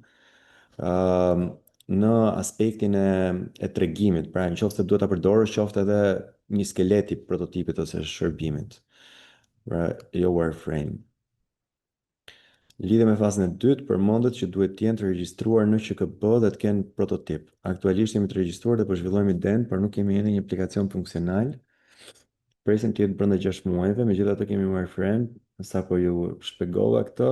në aspektin e tregimit. Pra, nëse duhet ta përdorësh, qoftë edhe një skelet i prototipit ose shërbimit. Pra, jo wireframe. Lidhe me fazën e dytë, përmendet që duhet të jenë të regjistruar në QKB dhe të kenë prototip. Aktualisht jemi të regjistruar dhe po zhvillojmë idenë, por nuk kemi ende një aplikacion funksional. Presim të jetë brenda 6 muajve, megjithatë kemi wireframe, sapo ju shpjegova këtë.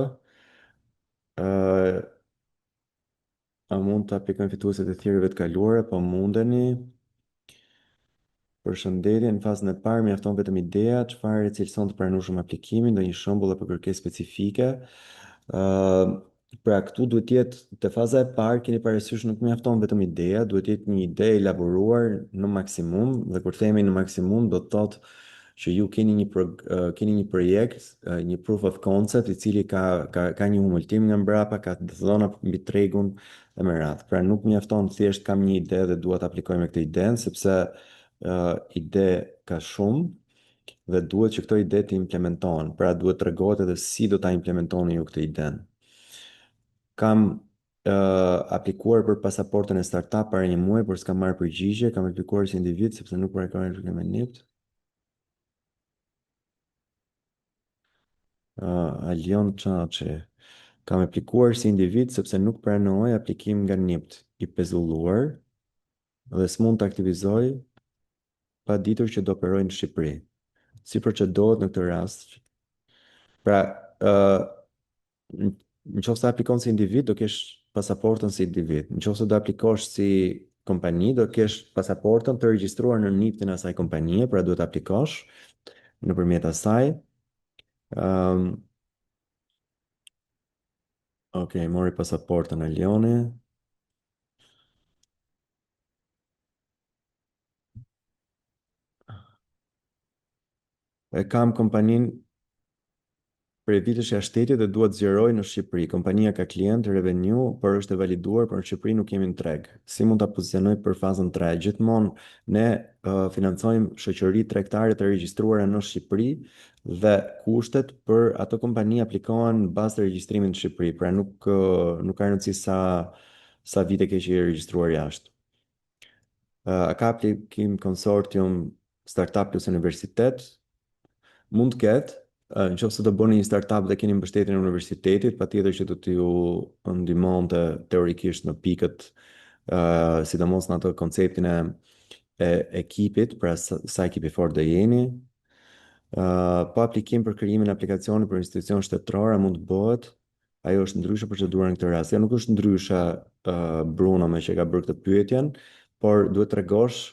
A mund të aplikojnë fituesit e thirrjeve të kaluara? Po mundeni. Përshëndetje, në fazën e parë mjafton vetëm ideja, çfarë cilëson të pranueshëm aplikimin, ndonjë shembull apo kërkesë specifike. Pra këtu duhet të jetë te faza e parë, keni parasysh nuk mjafton vetëm ideja, duhet të jetë një ide e elaboruar në maksimum, dhe kur themi në maksimum do të thotë që ju keni një projekt, një proof of concept i cili ka një humultim nga mbrapa, ka dhëna mbi tregun dhe me radhë. Pra nuk mjafton thjesht kam një ide dhe dua të aplikoj me këtë iden, sepse ide ka shumë dhe duhet që këto ide të implementohen. Pra duhet të tregohet edhe si do ta implementoni ju këtë iden. Kam aplikuar për pasaportën e startup para një muaji, por s'kam marrë përgjigje. Kam aplikuar si individ sepse nuk praktikohem me NIPT. Alion Çaçi. Kam aplikuar si individ sepse nuk pranoj aplikim nga NIPT i pezulluar dhe s'mund të aktivizoj paditur që do operojnë në Shqipëri. Si procedohet në këtë rast? Pra, në qoftë se aplikon si individ, do kesh pasaportën si individ. Në qoftë se do aplikosh si kompani, do kesh pasaportën të regjistruar në NIP-in e asaj kompanie, pra duhet aplikosh nëpërmjet asaj. Ok, mori pasaportën e Leoni. E kam kompaninë prej vitesh jashtë shtetit dhe duhet zgjeroj në Shqipëri. Kompania ka klient, revenue, por është e validuar, por në Shqipëri nuk kemi në treg. Si mund ta pozicionoj për fazën 3? Gjithmonë ne financojmë shoqëri tregtare të regjistruara në Shqipëri dhe kushtet për ato kompani aplikohen në bazë të regjistrimit në Shqipëri, pra nuk ka rëndësi sa vite ke që je regjistruar jashtë. A ka aplikim konsortium startup plus universitet? Mund të ketë. Në qoftë se do bëni një startup dhe keni mbështetjen e universitetit, patjetër që do t'ju ndihmonte teorikisht në pikët, sidomos në atë konceptin e ekipit, pra sa ekipi fort do jeni. Po aplikim për krijimin e aplikacionit për institucion shtetëror mund të bëhet. Ajo është ndryshe procedura në këtë rast. Ja, nuk është ndryshe Bruno me që ka bërë këtë pyetjen, por duhet tregosh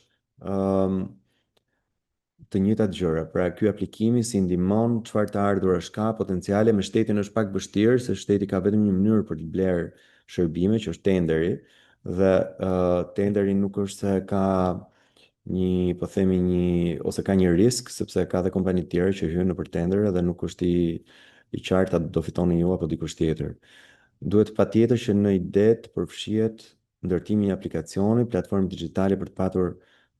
të njëjtat gjëra. Pra ky aplikimi si ndihmon, çfarë të ardhurash ka, potenciale. Me shtetin është pak vështirë, se shteti ka vetëm një mënyrë për të blerë shërbime, që është tenderi, dhe tenderi nuk është se ka një, po themi ose ka një risk, sepse ka dhe kompani tjerë që hynë nëpër tender dhe nuk është i qartë a do fitoni ju apo dikush tjetër. Duhet patjetër që në ide të përfshihet ndërtimi i një aplikacioni, platformë digjitale për të patur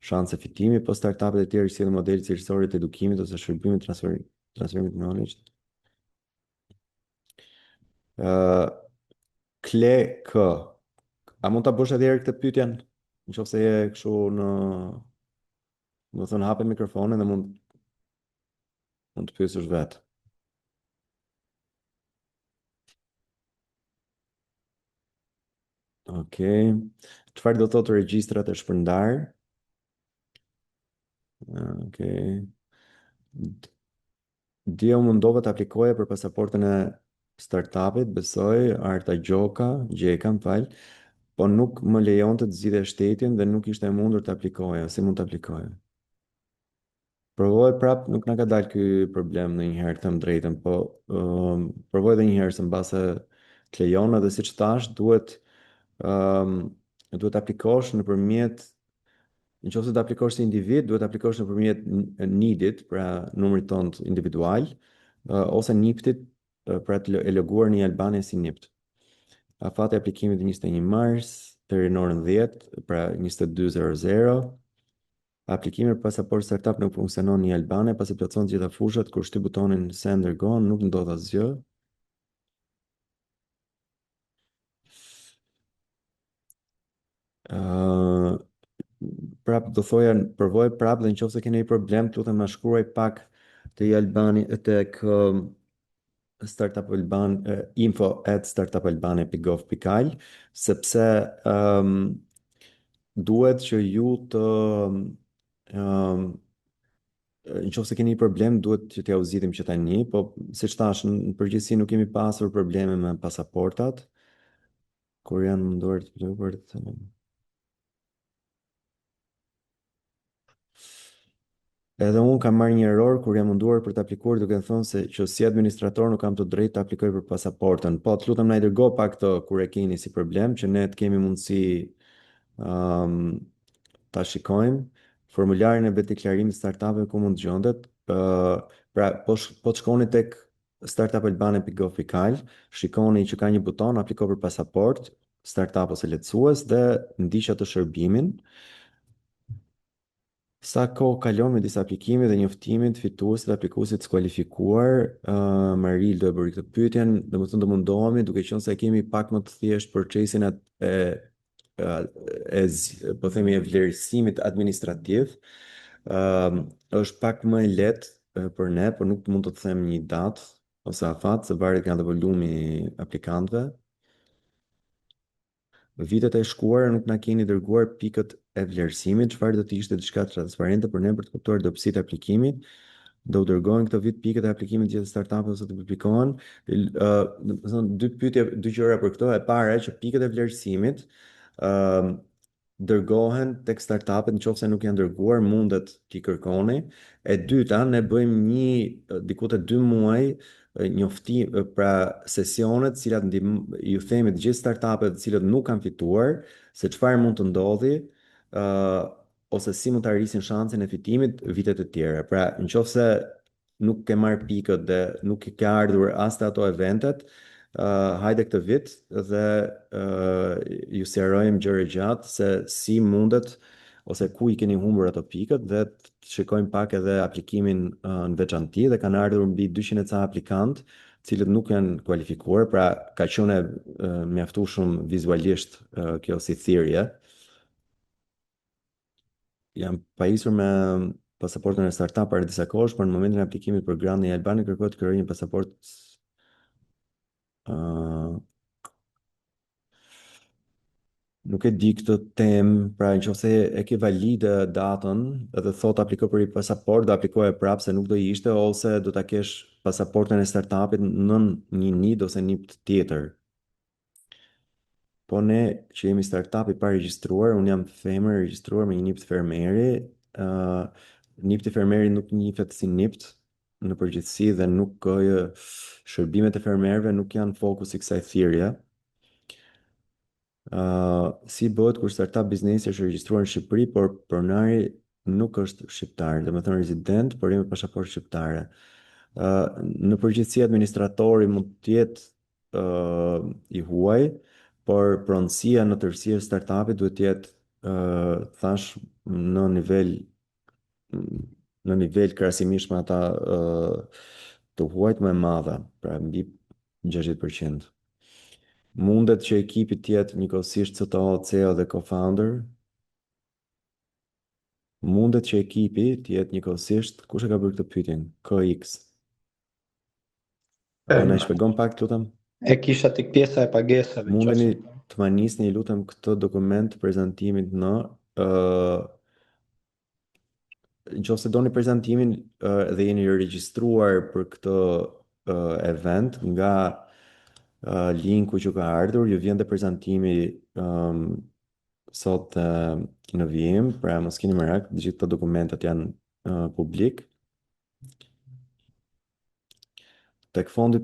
shanse fitimi, po startupet e tjerë sjellin modele cilësore të edukimit ose shërbimit transferimit knowledge. A mund ta bësh edhe herë këtë pyetjen? Nëse je kështu do të thonë hape mikrofonin dhe mund të pyesësh vetë. Okej. Çfarë do thotë regjistrat e shpërndar? Okej. Dje u mundova të aplikoja për pasaportën e startupit, besoj, Arta Gjeka, m'fal, po nuk më lejonte të zgjidhja shtetin dhe nuk ishte e mundur të aplikoja. Si mund të aplikoja? Provoj prap, nuk na ka dalë ky problem ndonjëherë, them drejtën, po provoj edhe një herë se mbase të lejon, edhe siç thash, duhet aplikosh nëpërmjet. Nëse do aplikosh si individ, duhet aplikosh nëpërmjet NID-it, pra numrit tënd individual, ose NIPT-it, pra të e loguar në Albania si NIPT. Afati aplikimit 21 mars deri në orën 10, pra 22:00. Aplikimi për pasaport startup nuk funksionon në Albania pasi plotson të gjitha fushat, kur shtyp butonin send or go, nuk ndodh asgjë. Prap do thoja, provoj prap dhe nëse keni një problem, lutem na shkruaj pak te Albani tek startup Alban info@startupalbania.gov.al, sepse duhet që ju të nëse keni një problem, duhet që t'ja uzitim që tani, po siç thash, në përgjithësi nuk kemi pasur probleme me pasaportat kur janë munduar të plotësuar të. Edhe unë kam marrë një error kur jam munduar për të aplikuar duke thënë se që si administrator nuk kam të drejtë të aplikoj për pasaportën. Po, të lutem na i dërgo pak këto kur e keni si problem, që ne të kemi mundësi ta shikojmë. Formularin e deklarimit startupeve ku mund të gjendet. Pra, po të shkoni tek startupalbania.gov.al, shikoni që ka një buton apliko për pasaport, startup ose lehtësues dhe ndiq atë shërbimin. Sa kohë kalon me disa aplikime dhe njoftimit fituesit dhe aplikuesit skualifikuar? Maril do e bëri këtë pyetjen, domethënë do mundohemi, duke qenë se kemi pak më të thjesht procesin po themi e vlerësimit administrativ. Është pak më e lehtë për ne, por nuk mund të them një datë ose afat, se varet nga volumi i aplikantëve. Vitet e shkuara nuk na keni dërguar pikët e vlerësimit, çfarë do të ishte diçka transparente për ne për të kuptuar dobësitë e aplikimit. Do u dërgojnë këtë vit pikët e aplikimit gjithë startupeve ose të publikohen. Do të thonë dy gjëra për këto. E para që pikët e vlerësimit dërgohen tek startupet, nëse nuk janë dërguar, mundet t'i kërkoni. E dyta, ne bëjmë një diku te 2 muaj njoftim, pra sesione të cilat ju themi të gjithë startupet të cilët nuk kanë fituar, se çfarë mund të ndodhi, ose si mund të arrisin shansin e fitimit vitet e tjera. Pra, nëse nuk ke marr pikët dhe nuk ke ardhur as te ato eventet, hajde këtë vit dhe ju sqarojmë gjëra gjatë se si mundet ose ku i keni humbur ato pikët dhe të shikojmë pak edhe aplikimin në veçanti dhe kanë ardhur mbi 200 e ca aplikantë, cilët nuk janë kualifikuar, pra ka qenë mjaftueshëm vizualisht kjo si thirrje. Jam pajisur me pasaportën e startup para disa kohësh, por në momentin e aplikimit për grant në Albani kërkohet të krijoj një pasaportë nuk e di këtë temë, pra nëse e ke valide datën edhe thot apliko për i pasaport, do aplikoje prapë se nuk do ishte, ose do ta kesh pasaportën e startupit në një NID ose NIP tjetër. Po ne që jemi startup i paregjistruar, unë jam femër regjistruar me një NIP të fermeri, NIP të fermeri nuk njihet si NIP në përgjithësi dhe nuk shërbimet e fermerëve nuk janë fokusi i kësaj thirrje. Si bëhet kur startup biznesi është regjistruar në Shqipëri, por pronari nuk është shqiptar, domethënë rezident, por me pasaportë shqiptare. Në përgjithësi administratori mund të jetë i huaj, por pronësia në tërësi e startupit duhet të jetë thash në nivel krahasimisht me ata të huajt më e madhe, pra mbi 60%. Mundet që ekipi të jetë njëkohësisht CTO, CEO dhe co-founder. Mundet që ekipi të jetë njëkohësisht, kush e ka bërë këtë pyetjen? KX. Na shpjegon pak, lutem. E kisha tek pjesa e pagesave. Mundeni të ma nisni, lutem, këtë dokument të prezantimit në nëse doni prezantimin dhe jeni regjistruar për këtë event nga linku që ka ardhur, ju vjen dhe prezantimi sot në vijim, pra mos keni merak, të gjitha dokumentat janë publik. Tek fondi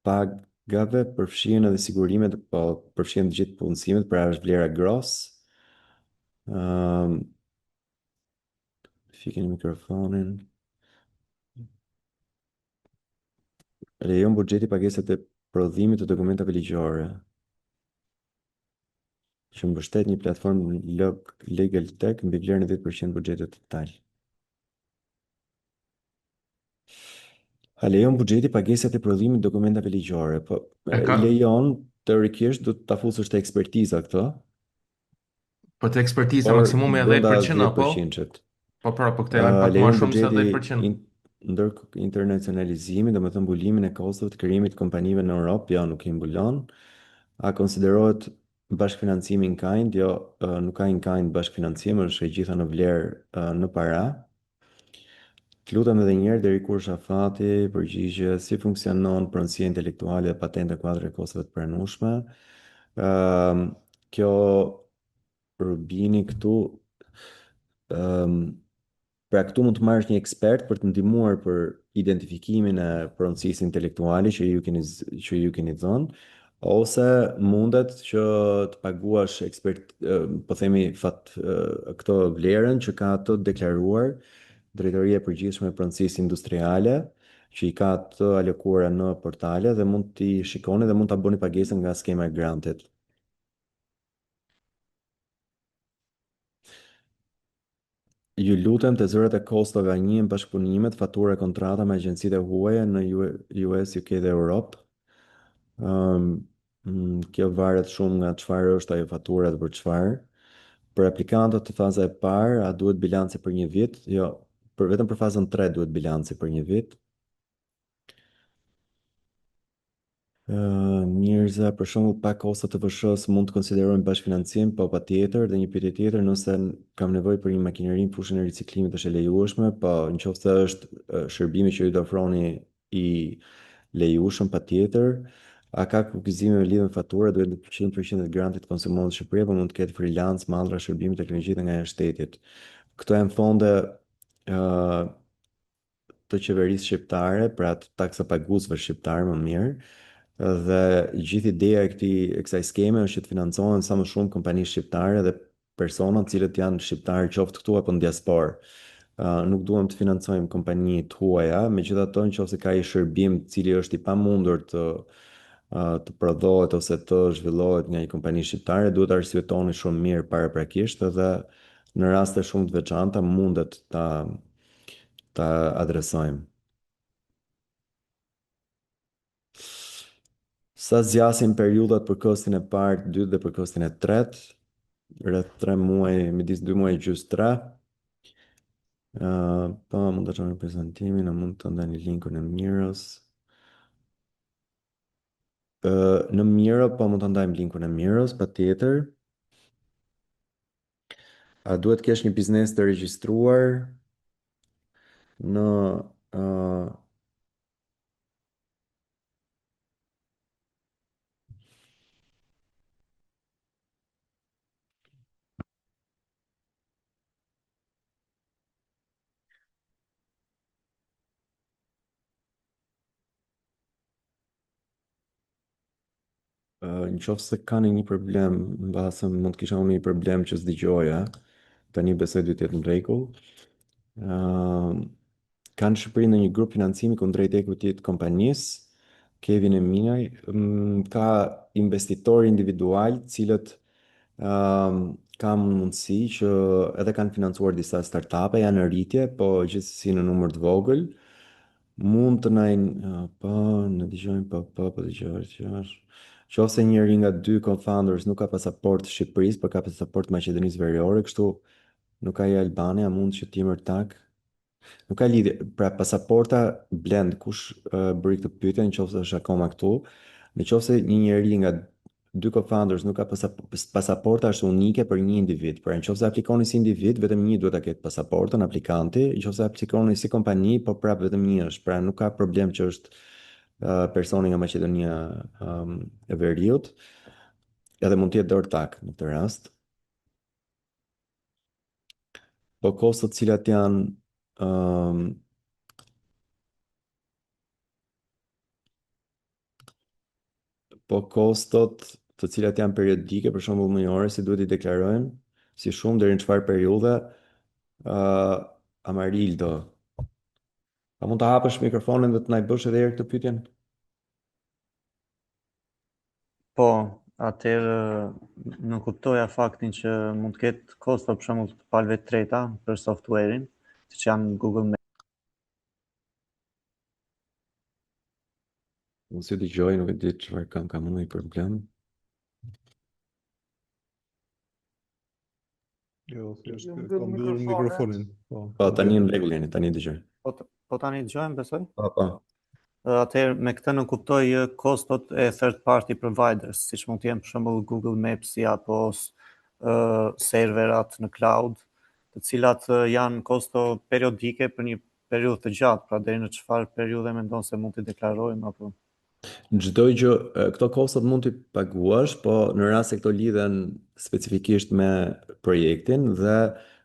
pagave përfshihen edhe sigurimet, po përfshihen të gjithë punësimet, pra është vlera gross. Fikeni mikrofonin. Lejon buxheti pagesat e prodhimit të dokumentave ligjore, që mbështet një platformë Legal Tech mbi vlerën e 10% buxhetit total. A lejon buxheti pagesat e prodhimit të dokumentave ligjore? Po lejon teorikisht do ta fusësh te ekspertiza këtë. Po te ekspertiza maksimumi është 10%, apo? Po pra, po këtë janë pak më shumë se 10%. Ndër internacionalizimin, domethënë mbulimin e kosteve të krijimit të kompanive në Europë, jo, nuk i mbulon. A konsiderohet bashkëfinancimi in kind? Jo, nuk ka in kind bashkëfinancim, është e gjitha në vlerë në para. Të lutem edhe një herë deri kur shafati përgjigje si funksionon pronësia intelektuale dhe patente kuadër e kosteve të pranueshme. Kjo Rubini këtu pra këtu mund të marrësh një ekspert për të ndihmuar për identifikimin e pronësisë intelektuale që ju keni dhënë, ose mundet që të paguash ekspert, po themi këto vlerën që ka të deklaruar Drejtoria e Përgjithshme e Pronësisë Industriale, që i ka të alokuara në portale dhe mund t'i shikoni dhe mund ta bëni pagesën nga skema e grantit. Ju lutem të zërat e kostove njehen bashkëpunimet, fatura, kontrata me agjencitë e huaja në US, UK dhe Europë. Kjo varet shumë nga çfarë është ajo fatura dhe për çfarë. Për aplikantët të faza e parë, a duhet bilanci për një vit? Jo, vetëm për fazën 3 duhet bilanci për një vit. Mirza, për shembull, pa kosta të VSH-s mund të konsiderojmë bashkëfinancim, po patjetër, dhe një pyetje tjetër, nëse kam nevojë për një makineri në fushën e riciklimit është e lejueshme, po nëse është shërbimi që ju do ofroni i lejueshëm, patjetër. A ka kufizimin me lidhje me fatura, duhet 100% e grantit konsumohet në Shqipëri, apo mund të ketë freelance, mallra, shërbime teknologjike nga shtetit. Këto janë fonde të qeverisë shqiptare, pra të taksapaguesve shqiptar më mirë, dhe gjithë ideja e kësaj skeme është që të financohen sa më shumë kompani shqiptare dhe persona të cilët janë shqiptarë qoftë këtu apo në diasporë. Nuk duhem të financojmë kompani të huaja, megjithatë nëse ka një shërbim i cili është i pamundur të prodhohet ose të zhvillohet nga një kompani shqiptare, duhet të arsyetoni shumë mirë paraprakisht dhe në raste shumë të veçanta mundet ta adresojmë. Sa zgjasin periudhat për kostin e parë, të dytë dhe për kostin e tretë? Rreth 3 muaj, midis 2 muaj gjys 3. Po mund të çojmë prezantimin, a mund të ndani linkun e Mirës. Në Mirë, po mund të ndajmë linkun e Mirës, patjetër. A duhet kesh një biznes të regjistruar në në qoftë se kanë një problem, mbase mund të kisha unë një problem që s'dëgjoja, tani besoj duhet të jetë në rregull. Kanë në Shqipëri në një grup financimi kundrejt equity të kompanisë, Kevin e Minaj, ka investitorë individual, cilët kam mundësi që edhe kanë financuar disa startupe, janë në rritje, po gjithsesi në numër të vogël, mund të po dëgjojmë, po dëgjoj. Qofse njëri nga dy co-founders nuk ka pasaport të Shqipërisë, por ka pasaport Maqedonisë Veriore, kështu nuk ka i Albania, mund që t'jemër tak. Nuk ka lidhje, pra pasaporta blend, kush bëri këtë pyetje, nëse është akoma këtu. Nëse një njeri nga dy co-founders nuk ka pasaporta, është unike për një individ. Pra nëse aplikoni si individ, vetëm një duhet ta ketë pasaportën aplikanti, nëse aplikoni si kompani, po prap vetëm një është. Pra nuk ka problem që është personi nga Maqedonia e Veriut, edhe mund të jetë dorë tak në këtë rast. Po kostot cilat janë po kostot të cilat janë periodike, për shembull mënyrore, si duhet i deklarojnë, si shumë deri në çfarë periudhe, Amarildo. A mund të hapësh mikrofonin dhe të na i bësh edhe herë këtë pyetjen? Po, atëherë nuk kuptoja faktin që mund të ketë kosto për shembull të palëve të treta për software-in, siç janë Google Maps. Unë si dëgjoj, nuk e di çfarë kam unë një problem. Jo, thjesht kam mbyllur mikrofonin. Po, tani në rregull jeni, tani dëgjoj. Po tani dëgjojmë, besoj? Po. Atëherë me këtë nuk kuptoj kostot e third party providers, siç mund të jenë për shembull Google Maps apo serverat në cloud, të cilat janë kosto periodike për një periudhë të gjatë, pra deri në çfarë periudhe mendon se mund t'i deklarojmë apo? Çdo gjë, këto kostot mund t'i paguash, po në rast se këto lidhen specifikisht me projektin dhe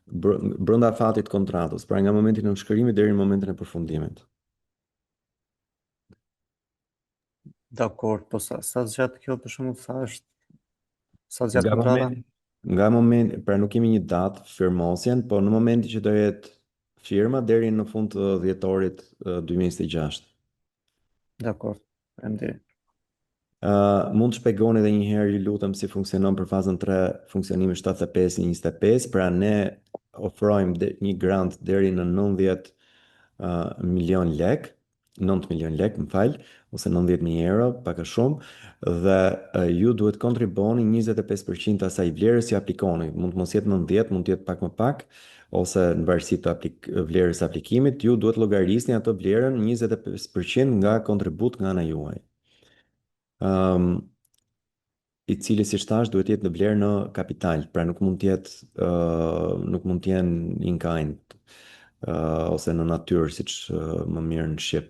brenda fatit kontratës, pra nga momenti i nënshkrimit deri në momentin e përfundimit. Dakor, po sa zgjat kjo për shembull sa zgjat kontrata? Nga momenti, pra nuk kemi një datë firmosjen, po në momentin që do jetë firma deri në fund të dhjetorit 2026. Dakor, faleminderit. Mund të shpjegoni edhe një herë, ju lutem, si funksionon për fazën 3 funksionimi 75-25, pra ne ofrojmë një grant deri në 90 milion lek, 9 milion lek, më fal, ose 90.000 euro, pak a shumë, dhe ju duhet kontribuoni 25% të asaj vlerës që aplikoni. Mund të mos jetë 90, mund të jetë pak më pak, ose në varësi të vlerës së aplikimit, ju duhet llogarisni ato vlerën 25% nga kontribut nga ana juaj. I cili si thash duhet jetë në vlerë në kapital, pra nuk mund të jenë in kind ose në natyrë siç më mirë në shqip.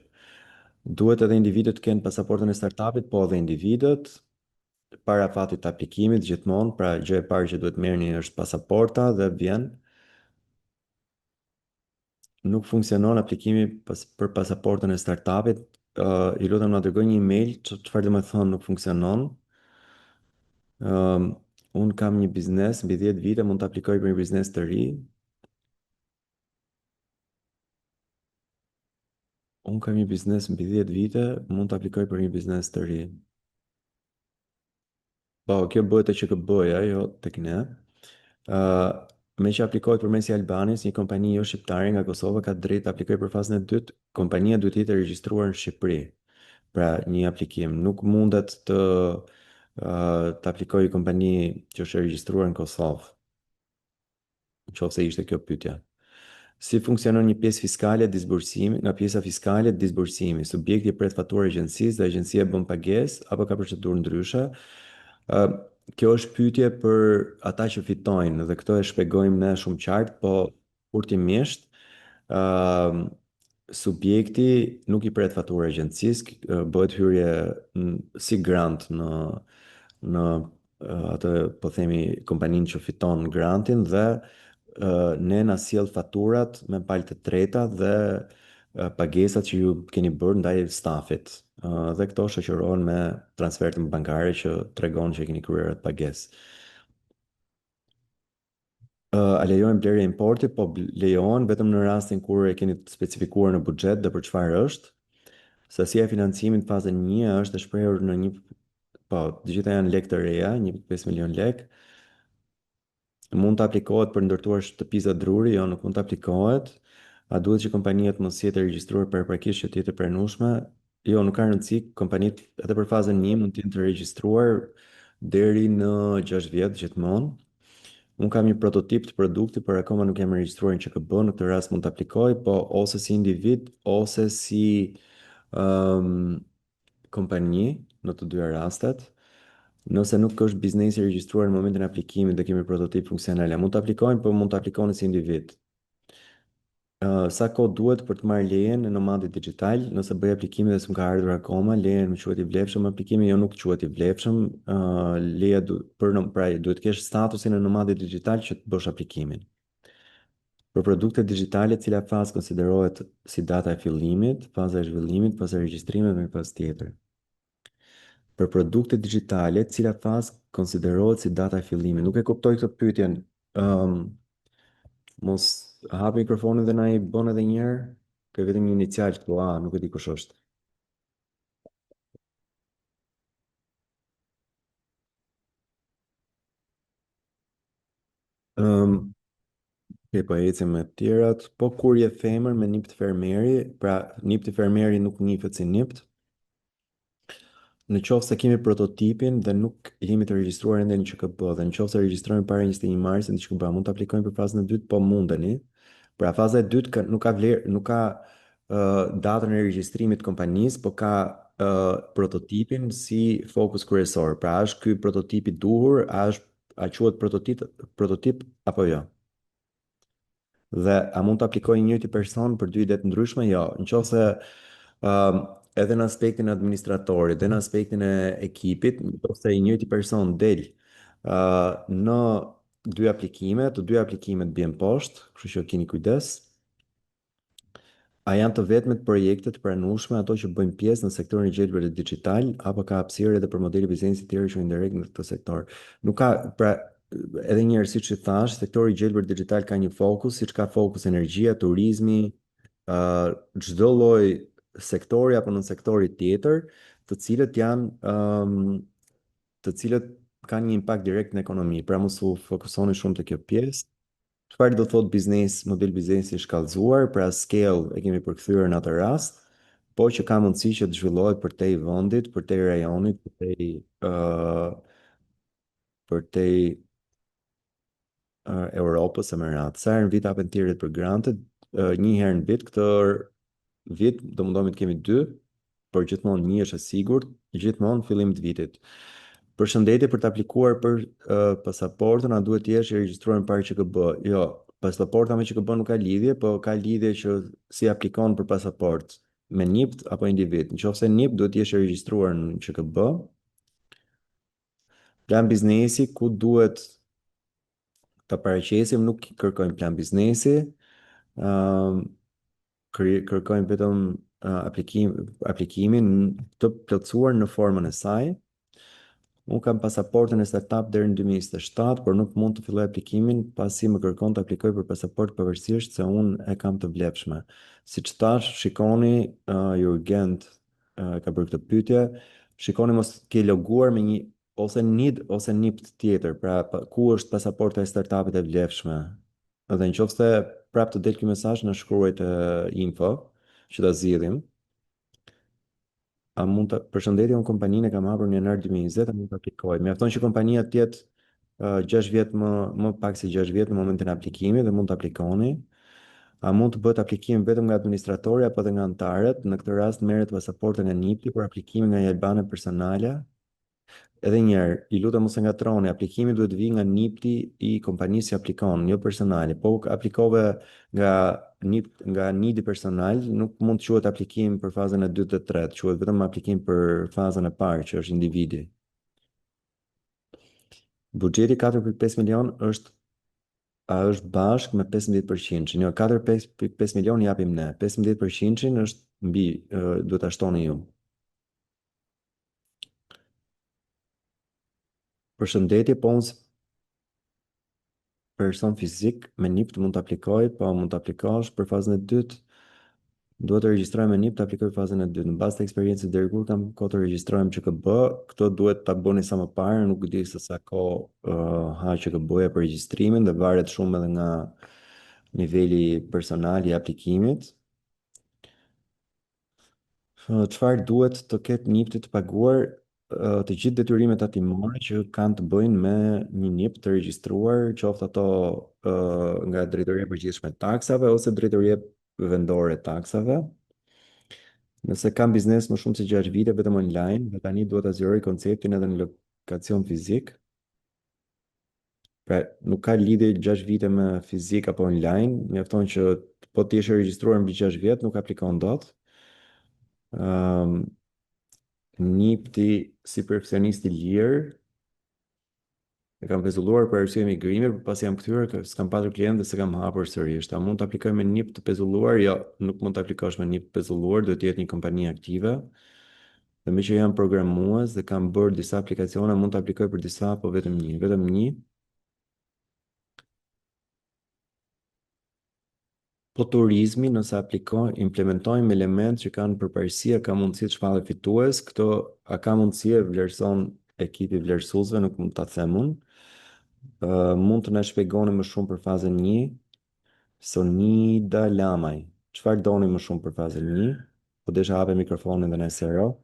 Duhet edhe individët të kenë pasaportën e startupit, po edhe individët para fatit të aplikimit gjithmonë, pra gjë e parë që duhet merrni është pasaporta dhe vjen. Nuk funksionon aplikimi për pasaportën e startupit. I lutem na dërgoj një email çfarë do të thonë nuk funksionon. Unë kam një biznes mbi 10 vite, mund të aplikoj për një biznes të ri. Unë kam një biznes mbi 10 vite, mund të aplikoj për një biznes të ri. Po, kjo bëhet e që bëja, jo tek ne. Me që aplikohet përmes Albanisë, një kompani jo shqiptare nga Kosova ka drejt të aplikojë për fazën e dytë, kompania duhet të jetë e regjistruar në Shqipëri. Pra, një aplikim nuk mundet të aplikojë kompani që është e regjistruar në Kosovë. Nëse ishte kjo pyetja. Si funksionon një pjesë fiskale disbursimi, nga pjesa fiskale disbursimi, subjekti pret faturë agjencisë dhe agjencia bën pagesë apo ka procedurë ndryshe? Kjo është pyetje për ata që fitojnë dhe këto e shpjegojmë ne shumë qartë, po kurtimisht subjekti nuk i pret faturë agjencisë, bëhet hyrje si grant në atë po themi kompaninë që fiton grantin dhe ne na sjell faturat me palë të treta dhe pagesat që ju keni bërë ndaj stafit. Dhe këto shoqërohen me transfertin bankare që tregon që keni kryer atë pagesë. A lejohen blerje e importit? Po lejohen vetëm në rastin kur e keni specifikuar në buxhet dhe për çfarë është. Sasia e financimit në fazën 1 është e shprehur në po, të gjitha janë lekë të reja, 1.5 milion lekë. Mund të aplikohet për ndërtuar shtëpisë druri, jo, nuk mund të aplikohet. A duhet që kompania të mos jetë e regjistruar paraprakisht që të jetë e pranueshme? Jo, nuk ka rëndësi, kompanitë edhe për fazën 1 mund të jenë të regjistruar deri në 6 vjet gjithmonë. Unë kam një prototip të produktit, por akoma nuk jam regjistruar në QKB, në këtë rast mund të aplikoj, po ose si individ, ose si kompani, në të dyja rastet. Nëse nuk është biznesi i regjistruar në momentin e aplikimit dhe kemi prototip funksional, mund të aplikojmë, por mund të aplikojnë si individ. Sa kohë duhet për të marrë lejen e nomadit digital? Nëse bëj aplikimin dhe s'm ka ardhur akoma, leja më quhet i vlefshëm, aplikimi jo nuk quhet i vlefshëm. Leja duhet të kesh statusin e nomadit digital që të bësh aplikimin. Për produktet digjitale, cila fazë konsiderohet si data e fillimit, faza e zhvillimit, faza e regjistrimit dhe një fazë tjetër? Për produktet digjitale, cila fazë konsiderohet si data e fillimit? Nuk e kuptoj këtë pyetjen. Mos hap mikrofonin dhe na i bën edhe një herë. Ka vetëm një inicial këtu, nuk e di kush është. Po ecim me të tjerat. Po kur je femër me nipt fermeri, pra nipti fermeri nuk nifet si nipt. Në qoftë se kemi prototipin dhe nuk jemi të regjistruar ende në QKB, dhe në qoftë se regjistrojmë para 21 marsit në QKB, mund të aplikojmë për fazën e dytë, po mundeni. Pra faza e dytë nuk ka datën e regjistrimit të kompanisë, po ka prototipin si fokus kryesor. Pra është ky prototip i duhur, a quhet prototip apo jo? Dhe a mund të aplikojë njëjti person për dy ide të ndryshme? Jo. Nëse edhe në aspektin administratorit dhe në aspektin e ekipit, nëse i njëjti person del në dy aplikime, të dy aplikimet bien poshtë, kështu që keni kujdes. A janë të vetmet projekte të pranueshme ato që bëjnë pjesë në sektorin e gjelbërve digital, apo ka hapësirë edhe për modele biznesi të tjerë që indirekt në këtë sektor? Nuk ka, pra edhe një herë siç e thash, sektori i gjelbërve digital ka një fokus, siç ka fokus energjia, turizmi, çdo lloj sektori apo në sektori tjetër, të cilët kanë një impakt direkt në ekonomi. Pra mos u fokusoni shumë te kjo pjesë. Çfarë do thot model biznesi i shkallëzuar, pra scale e kemi përkthyer në atë rast, po që ka mundësi që të zhvillohet përtej vendit, përtej rajonit, përtej Europës së merat. Sa herë në vit hapen thirrjet për grantet? Një herë në vit. Këtë vit do mundohemi të kemi 2, por gjithmonë një është e sigurt, gjithmonë fillim të vitit. Përshëndetje, për të aplikuar për pasaportën, a duhet të jesh i regjistruar në parë QKB? Jo, pasaporta me QKB nuk ka lidhje, po ka lidhje që si aplikon për pasaportë, me NIP apo individ. Nëse NIP duhet të jesh i regjistruar në QKB. Plan biznesi, ku duhet të paraqesim, nuk kërkojmë plan biznesi. Kërkojmë vetëm aplikimin të plotësuar në formën e saj. Unë kam pasaportën e startup deri në 2027, por nuk mund të filloj aplikimin pasi më kërkon të aplikoj për pasaportë pavarësisht se unë e kam të vlefshme. Siç thash, shikoni Jurgen ka bërë këtë pyetje, shikoni mos ke loguar me një ose NID ose NIP tjetër, pra ku është pasaporta e startupit e vlefshme. Dhe nëse prap të del ky mesazh, na shkruaj të info që ta zgjidhim. A mund të përshëndetje, unë kompaninë e kam hapur në janar 2020, a mund të aplikoj? Mjafton që kompania të jetë 6 vjet më pak se 6 vjet në momentin e aplikimit dhe mund të aplikoni. A mund të bëhet aplikim vetëm nga administratori apo edhe nga anëtarët? Në këtë rast merret pasaporta nga NIP-i, por aplikimi nga Jalbane personale. Edhe një herë, i lutem mos e ngatroni, aplikimi duhet të vijë nga NIP-i i kompanisë që aplikon, jo personale. Po aplikove nga NID-i personal, nuk mund të quhet aplikim për fazën e 2 dhe 3, quhet vetëm aplikim për fazën e parë, që është individi. Buxheti 4.5 milion është bashkë me 15%. Jo, 4.5 milion japim ne. 15% është mbi, duhet ta shtoni ju. Përshëndetje, po unë person fizik me NIP të mund të aplikoj, po mund të aplikosh për fazën e dytë. Duhet të regjistrojmë me NIP të aplikoj për fazën e dytë. Në bazë të eksperiencës deri kur kam kohë të regjistrojmë QKB, këto duhet ta bëni sa më parë, nuk di se sa kohë ha QKB-ja për regjistrimin dhe varet shumë edhe nga niveli personal i aplikimit. Çfarë duhet të ketë NIP-ti të paguar? Të gjithë detyrimet tatimore që kanë të bëjnë me një NIP të regjistruar, qoftë ato nga Drejtoria e Përgjithshme e Taksave ose Drejtoria Vendore e Taksave. Nëse kam biznes më shumë se 6 vite vetëm online, dhe tani duhet ta zgjeroj konceptin edhe në lokacion fizik. Pra, nuk ka lidhje 6 vite me fizik apo online, mjafton që po të jesh i regjistruar mbi 6 vjet, nuk aplikon dot. NIP-ti si profesionist i lirë, e kam pezulluar për arsye migrimi, por pasi jam kthyer, s'kam patur klient dhe s'kam hapur sërish. A mund të aplikoj me NIP të pezulluar? Jo, nuk mund të aplikosh me NIP të pezulluar, duhet të jetë një kompani aktive. Dhe me që jam programues dhe kam bërë disa aplikacione, mund të aplikoj për disa, po vetëm një. Vetëm një. Po turizmi, nëse implementojmë element që kanë përparësi, ka mundësi të shpallë fitues, këto a ka mundësi e vlerëson ekipi vlerësuesve, nuk mund ta them unë. Mund të na shpjegoni më shumë për fazën 1? Sonida Lamaj. Çfarë doni më shumë për fazën 1? Po desha hape mikrofonin dhe në zero.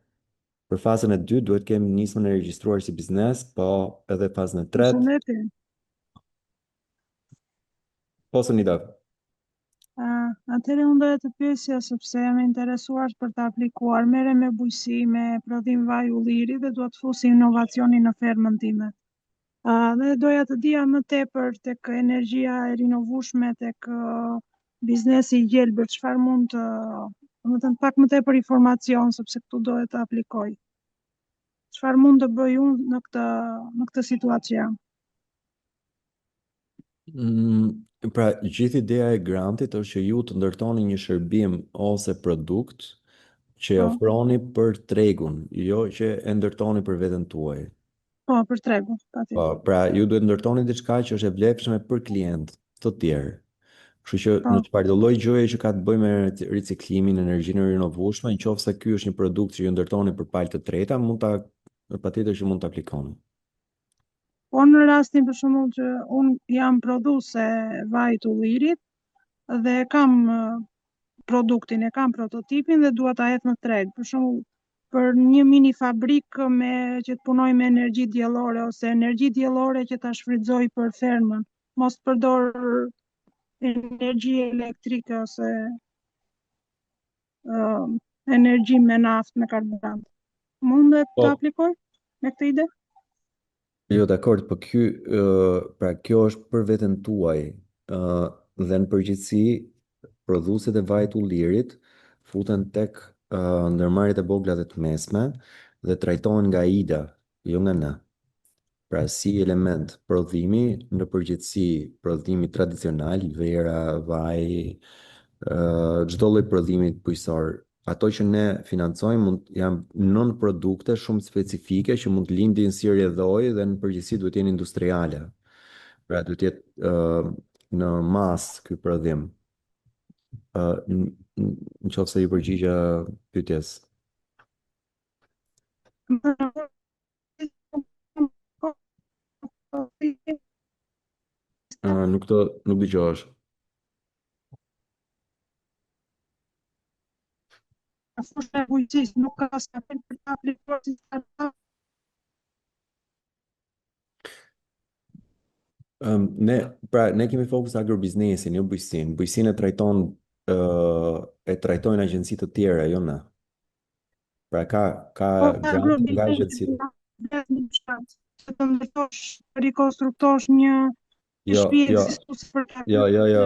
Për fazën e 2 duhet kemi nismën e regjistruar si biznes, po edhe fazën e 3. Përshëndetje. Po Sonida. Atëherë unë doja të pyesja sepse jam e interesuar për të aplikuar. Merrem me bujqësi, me prodhim vaj ulliri dhe dua të fusi inovacionin në fermën time. Dhe doja të dija më tepër tek energjia e rinovueshme, tek biznesi i gjelbër, çfarë mund të, domethënë pak më tepër informacion sepse këtu doja të aplikoj. Çfarë mund të bëj unë në këtë situacion? Pra, gjithë ideja e grantit është që ju të ndërtoni një shërbim ose produkt që e ofroni për tregun, jo që e ndërtoni për veten tuaj. Po, për tregun, patjetër. Po, pra ju duhet ndërtoni diçka që është e vlefshme për klient të tjerë. Kështu që në çfarëdo lloj gjëje që ka të bëjë me riciklimin, energjinë rinovueshme, nëse ky është një produkt që ju ndërtoni për palë të treta, patjetër që mund ta aplikoni. Po në rastin për shembull që un jam prodhuese vaj të ullirit dhe kam produktin, e kam prototipin dhe dua ta hedh në treg. Për shembull, për një mini fabrikë që të punoj me energji diellore ose energji diellore që ta shfrytëzoj për fermën, mos përdor energji elektrike ose energji me naftë, me karburant. Mundet të aplikoj me këtë ide? Jo, dakord, po pra kjo është për veten tuaj, dhe në përgjithësi prodhuesit e vajit ullirit futen tek ndërmarrjet e vogla dhe të mesme dhe trajtohen nga AIDA, jo nga ne. Pra si element prodhimi, në përgjithësi prodhimi tradicional, vera, vaj, çdo lloj prodhimi bujqësor, ato që ne financojmë janë non produkte shumë specifike që mund të lindin si rrjedhoj dhe në përgjithësi duhet të jenë industriale. Pra duhet të jetë në masë ky prodhim. Në qoftë se ju përgjigja pyetjes. Nuk dëgjohesh. Fushë e bujqësisë nuk ka për të aplikuar si startup. Ne kemi fokus agrobiznesin, jo bujqësinë. Bujqësinë e trajtojnë agjenci të tjera, jo ne. Pra ka grant nga agjenci. Se të ndërtosh, rikonstruktosh një shtëpi për të. Jo,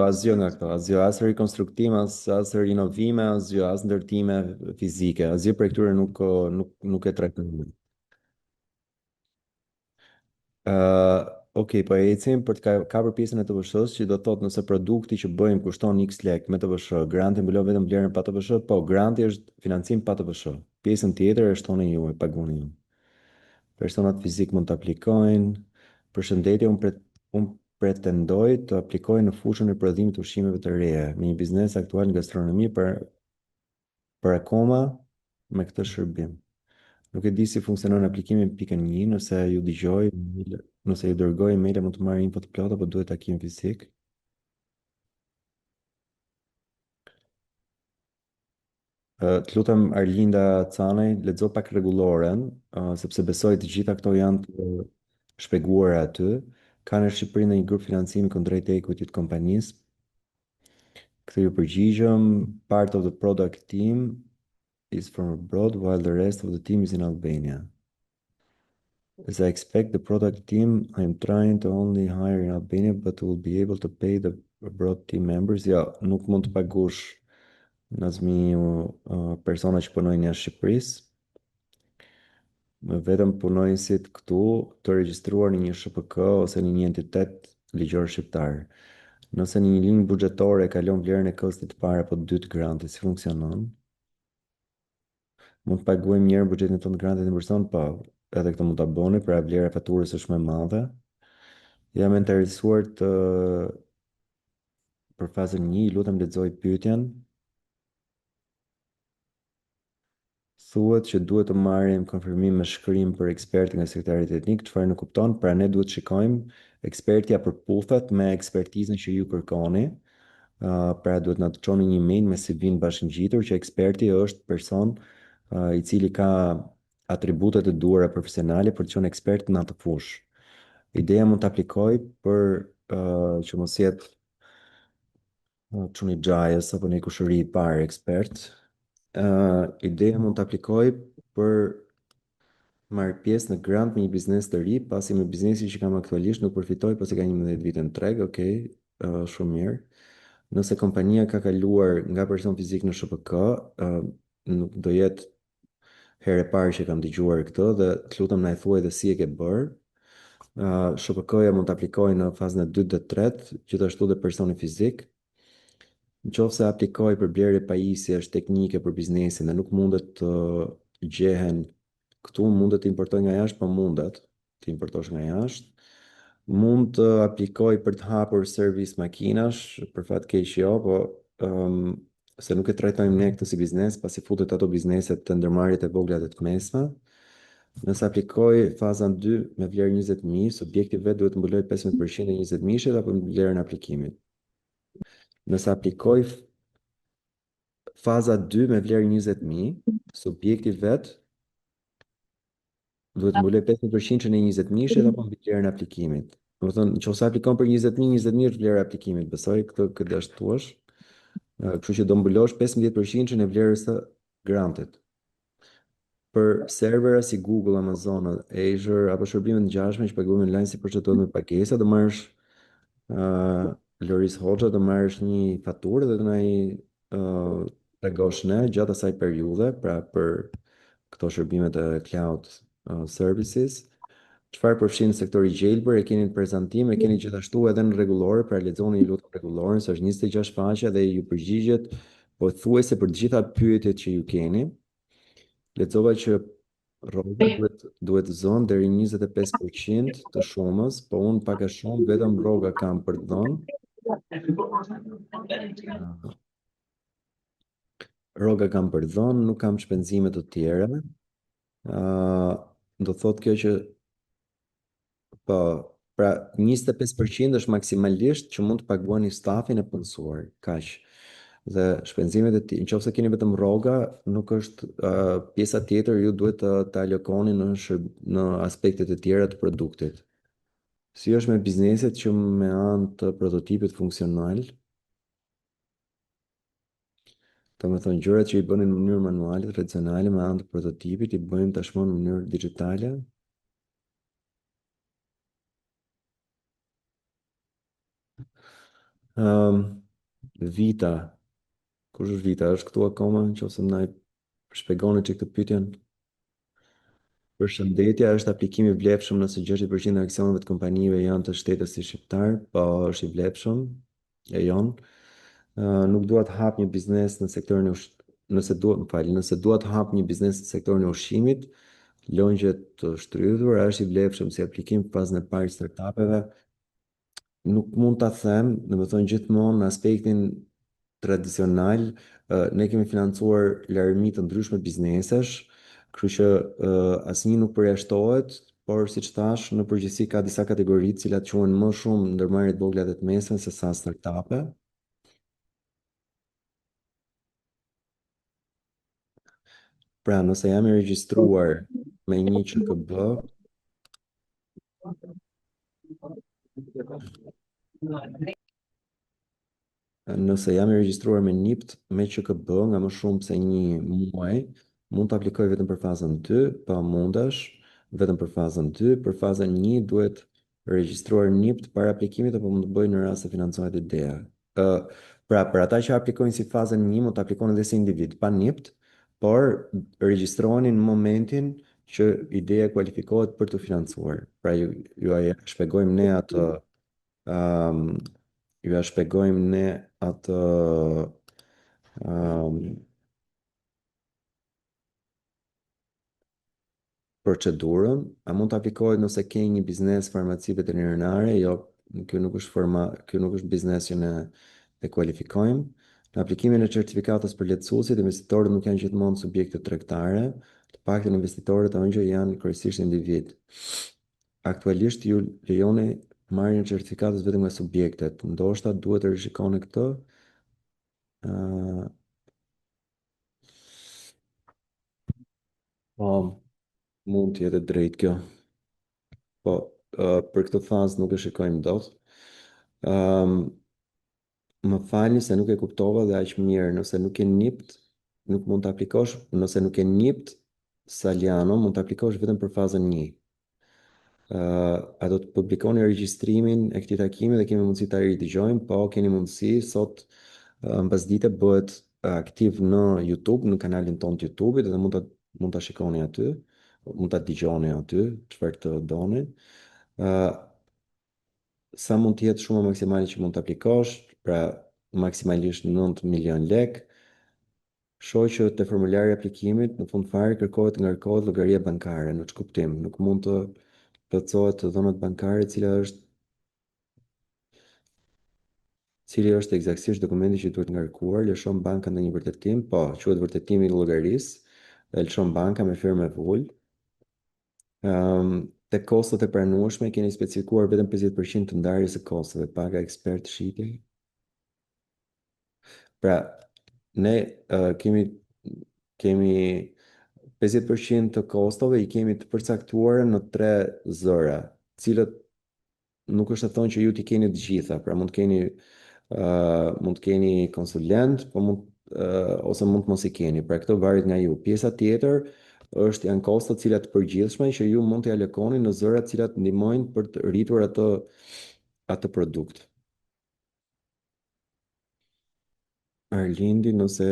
asgjë nga këto, asgjë, as rikonstruktim, as rinovime, asgjë, as ndërtime fizike, asgjë për këtyre nuk e trajtojmë. Okej, po e ecim për të kapur pjesën e TVSH-s, që do thotë nëse produkti që bëjmë kushton X lek me TVSH, granti mbulon vetëm vlerën pa TVSH, po granti është financim pa TVSH. Pjesën tjetër është tonë ju, e paguni ju. Personat fizik mund të aplikojnë. Përshëndetje, unë pretendoj të aplikoj në fushën e prodhimit të ushqimeve të reja, me një biznes aktual në gastronomi për akoma me këtë shërbim. Nuk e di si funksionon aplikimi pikën 1, nëse ju dëgjoj, nëse ju dërgoj email mund të marr info të plota, apo duhet takim fizik. Të lutem Arlinda Canej, lexo pak rregulloren, sepse besoj të gjitha këto janë të shpjeguara aty. Ka në Shqipëri ndonjë grup financimi kundrejt equity të kompanisë. Këtë ju përgjigjëm, part of the product team is from abroad while the rest of the team is in Albania. As I expect the product team, I am trying to only hire in Albania, but will be able to pay the abroad team members. Ja, nuk mund të pagush Nazmi persona që punojnë jashtë Shqipërisë. Vetëm punojësit këtu të regjistruar në një SHPK ose në një entitet ligjor shqiptar. Nëse një linjë buxhetore kalon vlerën e kostit të parë apo dytë grantit, si funksionon? Mund të paguajmë njërë buxhetin tonë grantit në person, po edhe këtë mund të bëni, pra vlera e faturës është më e madhe. Jam interesuar për fazën 1, lutem lexoj pyetjen. Thuhet që duhet të marrim konfirmim me shkrim për ekspertin nga sekretari teknik, çfarë nuk kupton, pra ne duhet shikojmë ekspertja përputhet me ekspertizën që ju kërkoni. Pra duhet na të çoni një email me CV-n bashkëngjitur që eksperti është person i cili ka atributet e duhura profesionale për të qenë ekspert në atë fushë. Ideja mund të aplikoj për që mos jetë çuni xhajës apo një kushëri i parë ekspert. Ideja mund të aplikoj për marrë pjesë në grant me një biznes të ri, pasi me biznesi që kam aktualisht nuk përfitoj pasi ka 11 vite në treg, okay, shumë mirë. Nëse kompania ka kaluar nga person fizik në SHPK, nuk do jetë herë e parë që kam dëgjuar këtë dhe të lutem na e thuaj dhe si e ke bërë. SHPK-ja mund të aplikojë në fazën e 2 dhe 3, gjithashtu dhe personi fizik. Nëse aplikoj për blerje pajisjesh teknike për biznesin dhe nuk mundet të gjehen këtu, mundet të importoj nga jashtë, po mundet të importosh nga jashtë. Mund të aplikoj për të hapur servis makinash, për fat keq jo, po se nuk e trajtojmë ne këtë si biznes, pasi futet ato bizneset të ndërmarrjet e vogla dhe të mesme. Nëse aplikoj fazën 2 me vlerë 20.000, subjekti vetë duhet të mbuloj 15% e 20.000 apo vlerën e aplikimit. Nëse aplikoj faza 2 me vlerë 20.000, subjekti vetë duhet të mbuloj 15% e 20.000 apo vlerën e aplikimit. Do të thonë, nëse aplikon për 20.000 është vlera e aplikimit, besoj këtë dashtuash. Kështu që do mbulosh 15% e vlerës së grantet. Për servera si Google, Amazon, Azure apo shërbime të ngjashme që paguhen online si përshtatut me pagesa, do marrësh Loris Hoxha, do marrësh një faturë dhe do na i tregosh ne gjatë asaj periudhe, pra për këto shërbimet e cloud services. Çfarë përfshin sektori gjelbër, e keni në prezantim, e keni gjithashtu edhe në rregullore, pra lexoni lutem rregulloren, se është 26 faqe dhe ju përgjigjet pothuajse për të gjitha pyetjet që ju keni. Lexova që rroga duhet zonë deri 25% të shumës, po unë pak a shumë vetëm rroga kam për të dhënë. Rroga kam për të dhënë, nuk kam shpenzime të tjera. Do thotë kjo që po, pra 25% është maksimalisht që mund të paguani stafin e punësuar, kaq. Dhe shpenzimet e tjera, nëse keni vetëm rroga, nuk është pjesa tjetër, ju duhet të alokoni në aspektet e tjera të produktit. Si është me bizneset që me anë të prototipit funksional, të me thonë gjërat që i bënin në mënyrë manuale, tradicionale, me anë të prototipit, i bëjmë tashmë në mënyrë digitale. Vita, kush është Vita? Është këtu akoma, nëse më na shpjegoni çik këtë pyetjen? Përshëndetje, është aplikimi i vlefshëm nëse 60% e aksioneve të kompanive janë të shtetit si shqiptar, po është i vlefshëm, e jon. Nuk dua të hap një biznes në sektorin nëse dua të hap një biznes në sektorin e ushqimit, lëngje të shtrydhur, është i vlefshëm si aplikim në fazën e parë startupeve. Nuk mund ta them, domethënë gjithmonë në aspektin tradicional, ne kemi financuar larmi të ndryshme biznesesh, kështu që asnjë nuk përjashtohet, por siç thash, në përgjithësi ka disa kategori të cilat quhen më shumë ndërmarrje të vogla dhe të mesme se sa startupe. Pra, nëse jam i regjistruar me një ÇKB, nëse jam i regjistruar me NIPT me ÇKB nga më shumë se një muaj, mund të aplikoj vetëm për fazën 2, pa mundesh vetëm për fazën 2, për fazën 1 duhet regjistruar NIPT para aplikimit apo mund të bëj në rast se financohet ideja. Pra, për ata që aplikojnë si fazën 1, mund të aplikojnë edhe si individ pa NIPT, por regjistroheni në momentin që ideja kualifikohet për të financuar. Pra, ju shpjegojmë ne atë procedurën, a mund të aplikohet nëse ke një biznes farmaci veterinare, jo, kjo nuk është biznes që ne e kualifikojmë. Në aplikimin e certifikatës për lehtësuesit, investitorët nuk janë gjithmonë subjekte tregtare, të paktën investitorët që janë kryesisht individ. Aktualisht ju lejoni marrjen e certifikatës vetëm nga subjektet, ndoshta duhet të rishikoni këtë. Po, mund të jetë drejt kjo. Po, për këtë fazë nuk e shikojmë dot. Më falni se nuk e kuptova dhe aq mirë, nëse nuk e NIPT, nuk mund të aplikosh, nëse nuk e NIPT Saliano, mund të aplikosh vetëm për fazën 1. A do të publikoni regjistrimin e këtij takimi dhe kemi mundësi ta ridëgjojmë, po keni mundësi sot mbasdite bëhet aktiv në YouTube, në kanalin tonë të YouTube-it dhe mund ta shikoni aty, mund ta dëgjoni aty, çfarë të doni. Sa mund të jetë shuma maksimale që mund të aplikosh, pra maksimalisht 9 milion lek. Shoh që te formulari i aplikimit në fund fare kërkohet nga kërkohet llogaria bankare, në ç'kuptim, nuk mund të plotësohet të dhënat bankare, cili është eksaktësisht dokumenti që duhet ngarkuar, lëshon banka ndonjë vërtetim, po, quhet vërtetimi i llogarisë, dhe lëshon banka me firmë vull. Te kostot e pranueshme keni specifikuar vetëm 50% të ndarjes së kostove, paga ekspert shitje. Pra, ne kemi 50% të kostove i kemi të përcaktuara në 3 zëra, cilët nuk është të thonë që ju t'i keni të gjitha, pra mund të keni konsulent, po ose mund të mos i keni. Pra këto varet nga ju. Pjesa tjetër janë kosta të cilat të përgjithshme që ju mund të alokoni në zëra të cilat ndihmojnë për të rritur atë produkt. Arlindi, nëse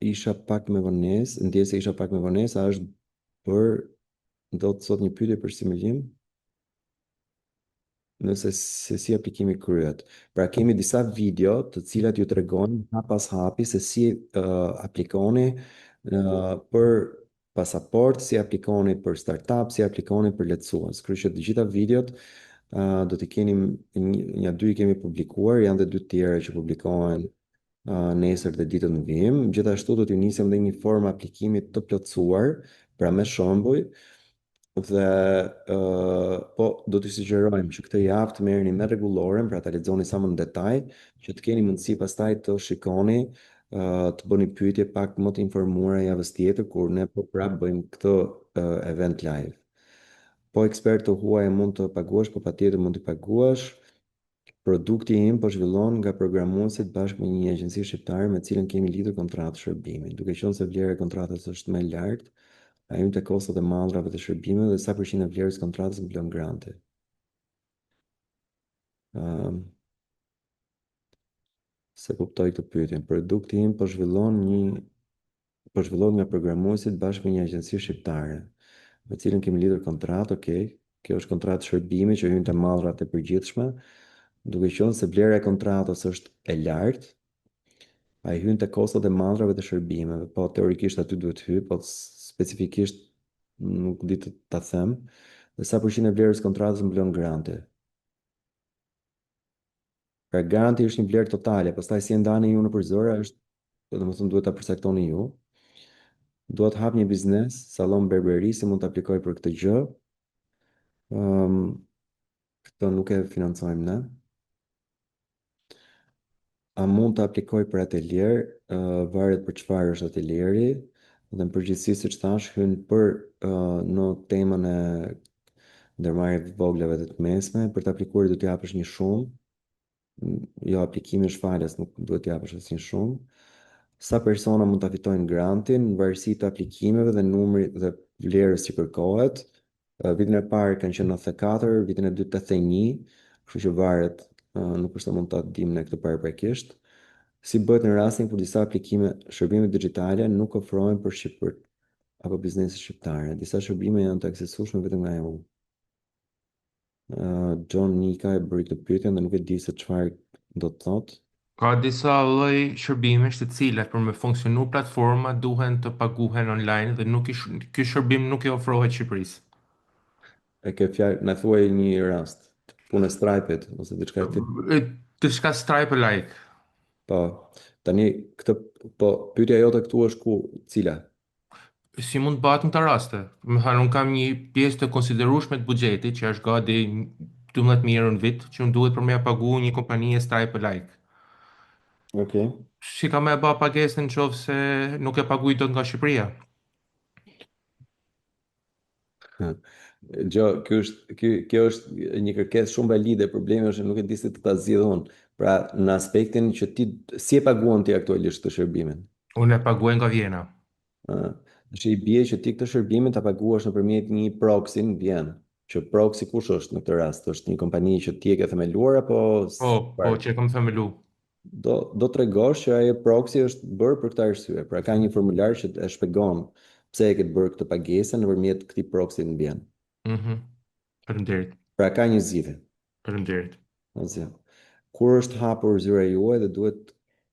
isha pak me vonesë, ndjes se isha pak me vonesë, a është do të thot një pyetje për simulim? Nëse se si aplikimi kryet. Pra kemi disa video të cilat ju tregojnë hap pas hapi se si aplikoni për pasaport, si aplikoni për startup, si aplikoni për lehtësues. Kështu që të gjitha videot do t'i keni një dy i kemi publikuar, janë dhe dy tjera që publikohen nesër dhe ditën në vijim. Gjithashtu do t'ju nisem dhe një formë aplikimit të plotësuar, pra me shembuj, dhe po do t'i sugjerojmë që këtë javë të merrni me rregulloren, pra ta lexoni sa më në detaj, që të keni mundësi pastaj të shikoni, të bëni pyetje pak më të informuara javës tjetër kur ne po prapë bëjmë këtë event live. Po ekspert të huaj mund të paguash, po patjetër mund të paguash. Produkti im po zhvillon nga programuesit bashkë me një agjenci shqiptare me cilën kemi lidhur kontratë shërbimi. Duke qenë se vlera e kontratës është më e lartë, ajmë të kostot e maldrave të shërbimeve dhe sa përqind e vlerës kontratës mblon granti. Se kuptoj këtë pyetje. Produkti im po zhvillon nga programuesit bashkë me një agjenci shqiptare me cilën kemi lidhur kontratë, okay. Kjo është kontratë shërbimi që hyn te mallrat e përgjithshme. Duke qenë se vlera e kontratës është e lartë, ai hyn te kostot e mallrave të shërbimeve, po teorikisht aty duhet hyj, po specifikisht nuk di të ta them, dhe sa përqind e vlerës kontratës mbulon granti. Pra garanti është një vlerë totale, pastaj si e ndani ju nëpër zëra është, domethënë duhet ta përcaktoni ju. Dua të hap një biznes, sallon berberi, si mund të aplikoj për këtë gjë. Këtë nuk e financojmë ne. A mund të aplikoj për atelier, varet për çfarë është atelieri, dhe në përgjithësi siç thash hyn për në temën e ndërmarrjeve të voglave dhe të mesme, për të aplikuar duhet të japësh një shumë, jo aplikimi është falas, nuk duhet të japësh asnjë shumë. Sa persona mund të fitojnë grantin, në varësi të aplikimeve dhe numrit dhe vlerës që kërkohet. Vitin e parë kanë qenë 94, vitin e dytë 81, kështu që varet, nuk është se mund ta dim ne këtë paraprakisht. Si bëhet në rastin kur disa aplikime shërbime digjitale nuk ofrohen për shqiptar apo biznese shqiptare. Disa shërbime janë të aksesueshme vetëm nga EU. John Nika e bëri këtë pyetje dhe nuk e di se çfarë do të thotë. Ka disa lloj shërbimesh të cilat për me funksionu platforma duhen të paguhen online dhe ky shërbim nuk i ofrohet Shqipërisë. E ke fjalë, na thuaj një rast, punë Stripe-it ose diçka tjetër. Diçka Stripe-like. Po, tani pyetja jote këtu është ku, cila? Si mund bëhet në këtë raste? Më thënë, unë kam një pjesë të konsiderueshme të buxhetit që është gati 12.000 euro në vit, që unë duhet për me pagu një kompanie Stripe-like. Okay. Si ka me bë pagesën nëse nuk e paguaj dot nga Shqipëria? Kjo është një kërkesë shumë valide, problemi është nuk e di si të ta zgjidh unë. Pra, në aspektin që ti si e paguan ti aktualisht të shërbimin? Unë e paguaj nga Vjena. Që i bie që ti këtë shërbimin ta paguash nëpërmjet një proxy në Vjenë. Që proxy kush është në këtë rast? Është një kompani që ti e ke themeluar apo Po, që e kam themelu. Do tregosh që ai proxy është bërë për këtë arsye. Pra ka një formular që e shpjegon pse e ke bërë këtë pagesë nëpërmjet këtij proxy në Vjenë. Faleminderit. Pra ka një zgjidhje. Faleminderit. Asgjë. Kur është hapur zyra juaj dhe duhet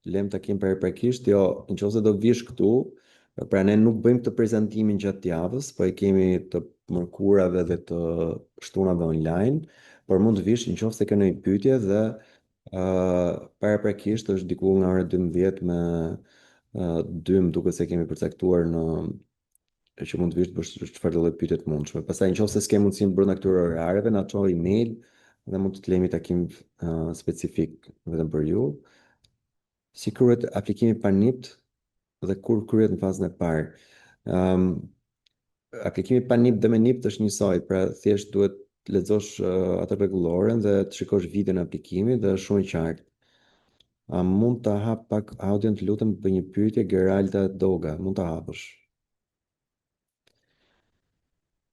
lem takim paraprakisht, jo, nëse do vish këtu, pra ne nuk bëjmë këtë prezantimin gjatë javës, po e kemi të mërkurave dhe të shtunave online, por mund të vish nëse ke ndonjë pyetje dhe paraprakisht është diku nga ora 12 me 2, duket se kemi përcaktuar në që mund të vish të bësh çfarë lloj pyetje të mundshme. Pastaj nëse s'ke mundësi brenda këtyre orareve, na çoj email dhe mund të lemi takim specifik vetëm për ju. Si kryet aplikimi pa NIPT dhe kur kryet në fazën e parë. Aplikimi pa NIPT dhe me NIPT është njësoj, pra thjesht duhet të lexosh atë rregulloren dhe të shikosh videon e aplikimit dhe është shumë i qartë. A mund ta hap pak audion të lutem, bëj një pyetje, Geralda Doga, mund ta hapësh?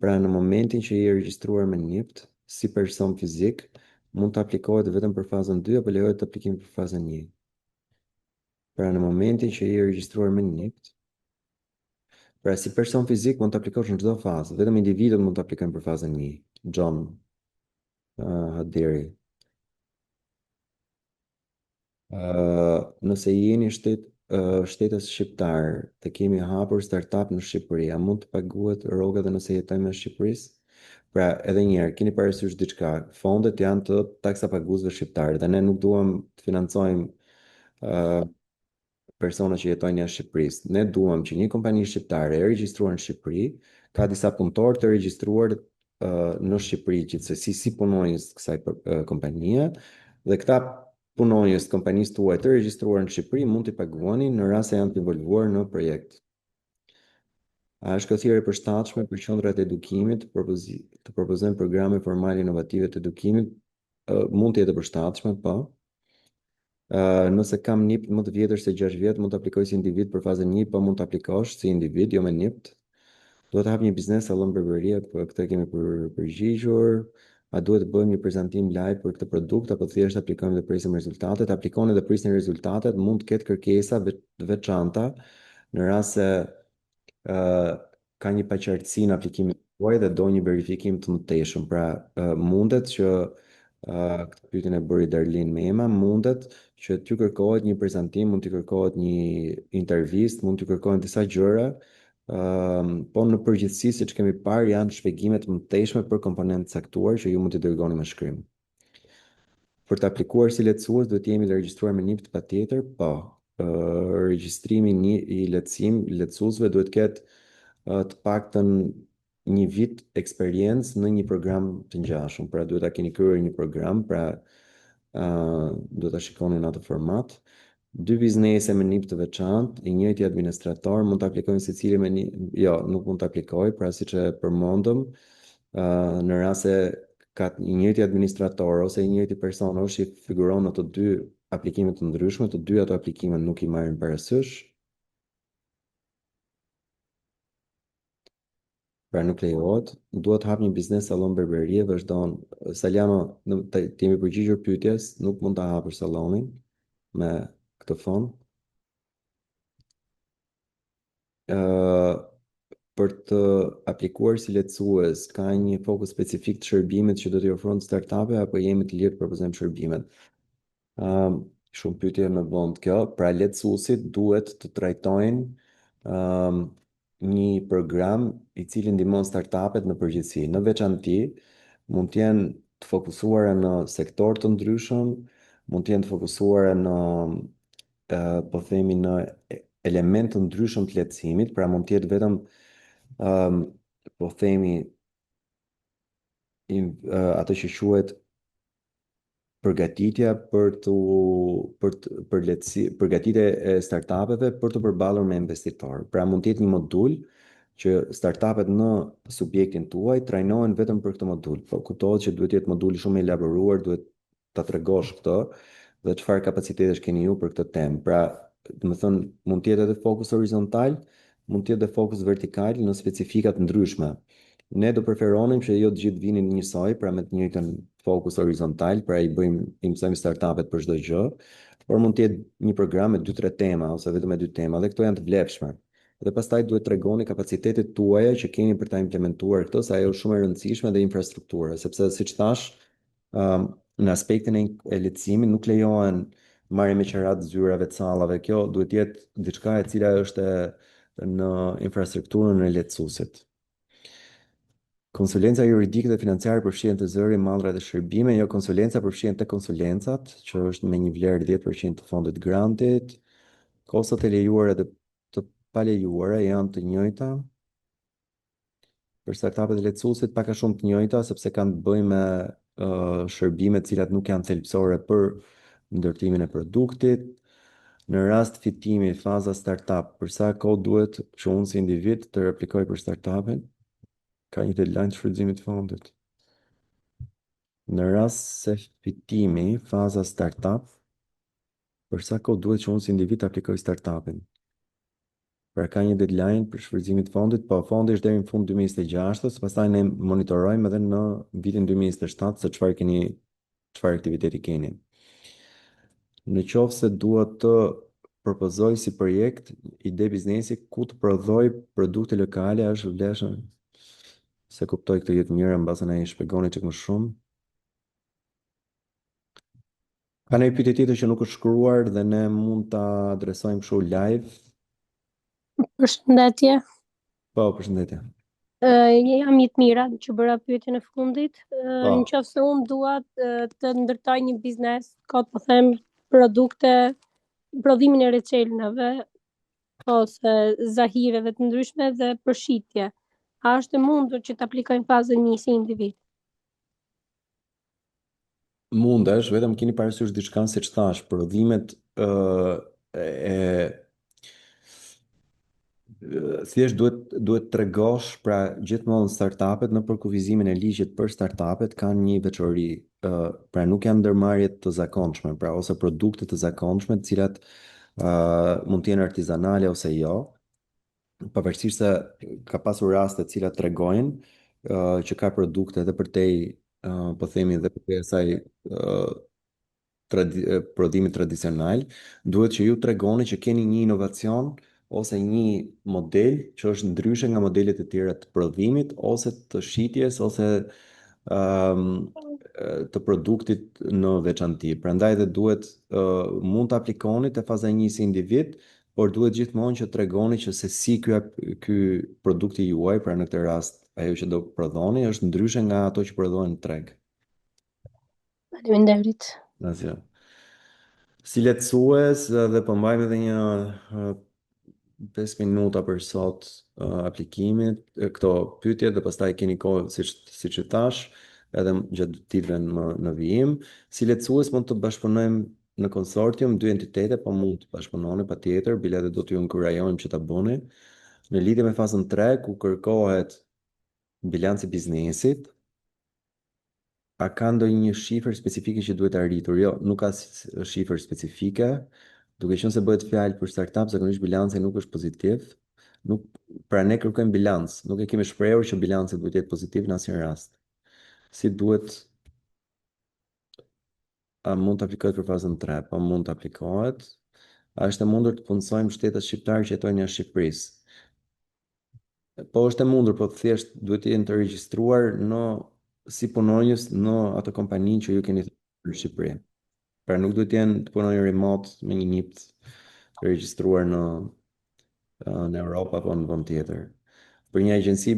Pra në momentin që je regjistruar me NIPT si person fizik, mund të aplikohet vetëm për fazën 2 apo lejohet të aplikim për fazën 1? Pra në momentin që je regjistruar me NIPT, pra si person fizik mund të aplikosh në çdo fazë, vetëm individët mund të aplikojnë për fazën 1. John Haderi. Nëse jeni shtetës shqiptar të kemi hapur startup në Shqipëri, a mund të paguhet rroga dhe nëse jetojmë në Shqipërisë? Pra, edhe një herë, keni parasysh diçka, fondet janë të taksapaguesve shqiptarë dhe ne nuk duam të financojmë persona që jetojnë jashtë Shqipërisë. Ne duam që një kompani shqiptare e regjistruar në Shqipëri, ka disa punëtorë të regjistruar në Shqipëri gjithsesi si punonjës kësaj kompanie, dhe këta punonjës të kompanisë tuaj të regjistruar në Shqipëri mund t'i paguani në rast se janë të involvuar në projekt. A është këthirë e përshtatshme për qendrat e edukimit të propozojnë programe formale inovative të edukimit? Mund të jetë e përshtatshme, po. Nëse kam NIPT më të vjetër se 6 vjet, mund të aplikoj si individ për fazën 1, po mund të aplikosh si individ, jo me NIPT. Duhet të hap një biznes sallon barberie, po këtë kemi përgjigjur. A duhet të bëjmë një prezantim live për këtë produkt apo thjesht aplikojmë dhe presim rezultatet? Aplikoni dhe prisni rezultatet, mund të ketë kërkesa të veçanta në rast se ka një paqartësi në aplikimin tuaj dhe do një verifikim të mëtejshëm. Pra, mundet që këtë pyetjen e bëri Darlin Mema, mundet që t'ju kërkohet një prezantim, mund t'ju kërkohet një intervistë, mund t'ju kërkohen disa gjëra, po në përgjithësi, siç kemi parë, janë shpjegime të mëtejshme për komponentë caktuar që ju mund t'i dërgoni me shkrim. Për të aplikuar si lehtësues, duhet jemi të regjistruar me NIPT patjetër? Po. Regjistrimi i lehtësuesve duhet ketë të paktën një vit eksperiencë në një program të ngjashëm. Pra duhet ta keni kryer një program, pra duhet ta shikoni në atë format. 2 biznese me NIPT të veçantë, i njëjti administrator, mund të aplikojnë secili me një... Jo, nuk mund të aplikoj, pra siç e përmendëm, në rast se ka i njëjti administrator ose i njëjti person ose i figuron në të dy aplikimet të ndryshme, të dy ato aplikime nuk i marrin parasysh. Pra nuk lejohet. Duhet hap një biznes sallon barberie, vazhdon. Saliano, të jemi përgjigjur pyetjes, nuk mund ta hapësh sallonin me këtë fond. Për të aplikuar si lehtësues, ka një fokus specifik të shërbimit që do t'i ofron startupe apo jemi të lirë të propozojmë shërbimet? Shumë pyetje më vonë kjo. Pra lehtësuesit duhet të trajtojnë një program i cili ndihmon startupet në përgjithësi. Në veçanti, mund të jenë të fokusuara në sektor të ndryshëm, mund të jenë të fokusuara në po themi në elementë të ndryshëm të lehtësimit, pra mund të jetë vetëm po themi ato që quhet përgatitja për lehtësi, përgatitje e startupeve për të përballur me investitorë. Pra mund të jetë një modul që startupet në subjektin tuaj trajnohen vetëm për këtë modul. Po kuptohet që duhet të jetë moduli shumë i elaboruar, duhet ta tregosh këtë dhe çfarë kapacitetesh keni ju për këtë temë. Pra, do të thënë, mund të jetë edhe fokus horizontal, mund të jetë edhe fokus vertikal në specifika të ndryshme. Ne do preferonim që jo të gjithë vinin njësoj, pra me të njëjtën fokus horizontal, pra i mësojmë startupet për çdo gjë, por mund të jetë një program me 2-3 tema ose vetëm me 2 tema, dhe këto janë të vlefshme. Dhe pastaj duhet tregoni kapacitetet tuaja që keni për ta implementuar këtë, se ajo është shumë e rëndësishme dhe infrastruktura, sepse siç thash, në aspektin e lehtësimit nuk lejohen marrje me qerat zyrave të sallave. Kjo duhet të jetë diçka e cila është në infrastrukturën e lehtësuesit. Konsulenca juridike dhe financiare përfshihen të zëri, mallra dhe shërbime, jo konsulenca përfshihen të konsulencat, që është me një vlerë 10% të fondit grantit. Kostot e lejuara dhe të palejuara janë të njëjta. Për startupet e lehtësuesit pak a shumë të njëjta, sepse kanë të bëjnë me shërbime të cilat nuk janë thelbësore për ndërtimin e produktit. Në rast fitimi, faza startup, për sa kohë duhet që unë si individ të replikoj për startupin? Ka një deadline të shfrytëzimit të fondit. Në rast se fitimi, faza startup, Për sa kohë duhet që unë si individ të aplikoj startupin? Pra ka një deadline për shfrytëzimin e fondit, po fondi është deri në fund 2026, pastaj ne monitorojmë edhe në vitin 2027 se çfarë aktiviteti keni. Në qoftë se dua të propozoj si projekt ide biznesi ku të prodhoj produkte lokale, është vlefshëm. Se kuptoj këtë jetë mirë, mbase na i shpjegoni çik më shumë. Ka një pyetje tjetër që nuk është shkruar dhe ne mund ta adresojmë kështu live. Përshëndetje. Po, përshëndetje. Jam Jetmira që bëra pyetjen e fundit. Po. Nëse unë dua të ndërtoj një biznes, ka të them produkte, prodhimin e reçelnave ose zahireve të ndryshme dhe përshitje. A është e mundur që të aplikoj në fazën 1 si individ? Mundesh, vetëm keni parasysh diçka siç thash, prodhimet thjesht duhet tregosh, pra gjithmonë startupet në përkufizimin e ligjit për startupet kanë një veçori, pra nuk janë ndërmarrje të zakonshme, pra ose produkte të zakonshme, të cilat mund të jenë artizanale ose jo, pavarësisht se ka pasur raste të cilat tregojnë që ka produkte edhe përtej po themi edhe përtej asaj prodhimit tradicional, duhet që ju tregoni që keni një inovacion ose një model që është ndryshe nga modelet e tjera të prodhimit ose të shitjes ose të produktit në veçanti. Prandaj dhe duhet mund të aplikoni te faza 1 si individ, por duhet gjithmonë që tregoni që se si ky produkti juaj, pra në këtë rast ajo që do prodhoni, është ndryshe nga ato që prodhohen në treg. Faleminderit. Asgjë. Si lehtësues dhe po mbajmë edhe një 5 minuta për sot aplikimit, këto pyetje dhe pastaj keni kohë siç e thash, edhe gjatë ditëve në vijim. Si lehtësues mund të bashkëpunojmë në konsortium 2 entitete, po mund të bashkëpunoni patjetër, biletet do t'ju inkurajojmë që ta bëni. Në lidhje me fazën 3 ku kërkohet bilanci i biznesit, a ka ndonjë shifër specifike që duhet arritur? Jo, nuk ka shifër specifike, duke qenë se bëhet fjalë për startup, zakonisht bilanci nuk është pozitiv. Pra ne kërkojmë bilanc, nuk e kemi shprehur që bilanci duhet jetë pozitiv në asnjë rast. Si duhet, a mund të aplikohet për fazën 3? Po mund të aplikohet. A është e mundur të punësojmë shtetet shqiptarë që jetojnë jashtë Shqipërisë? Po është e mundur, po thjesht duhet të jenë të regjistruar si punonjës në atë kompani që ju keni në Shqipëri. Pra nuk duhet të jenë të punojnë remote me një NIP të regjistruar në Europë apo në vend tjetër. Për një agjenci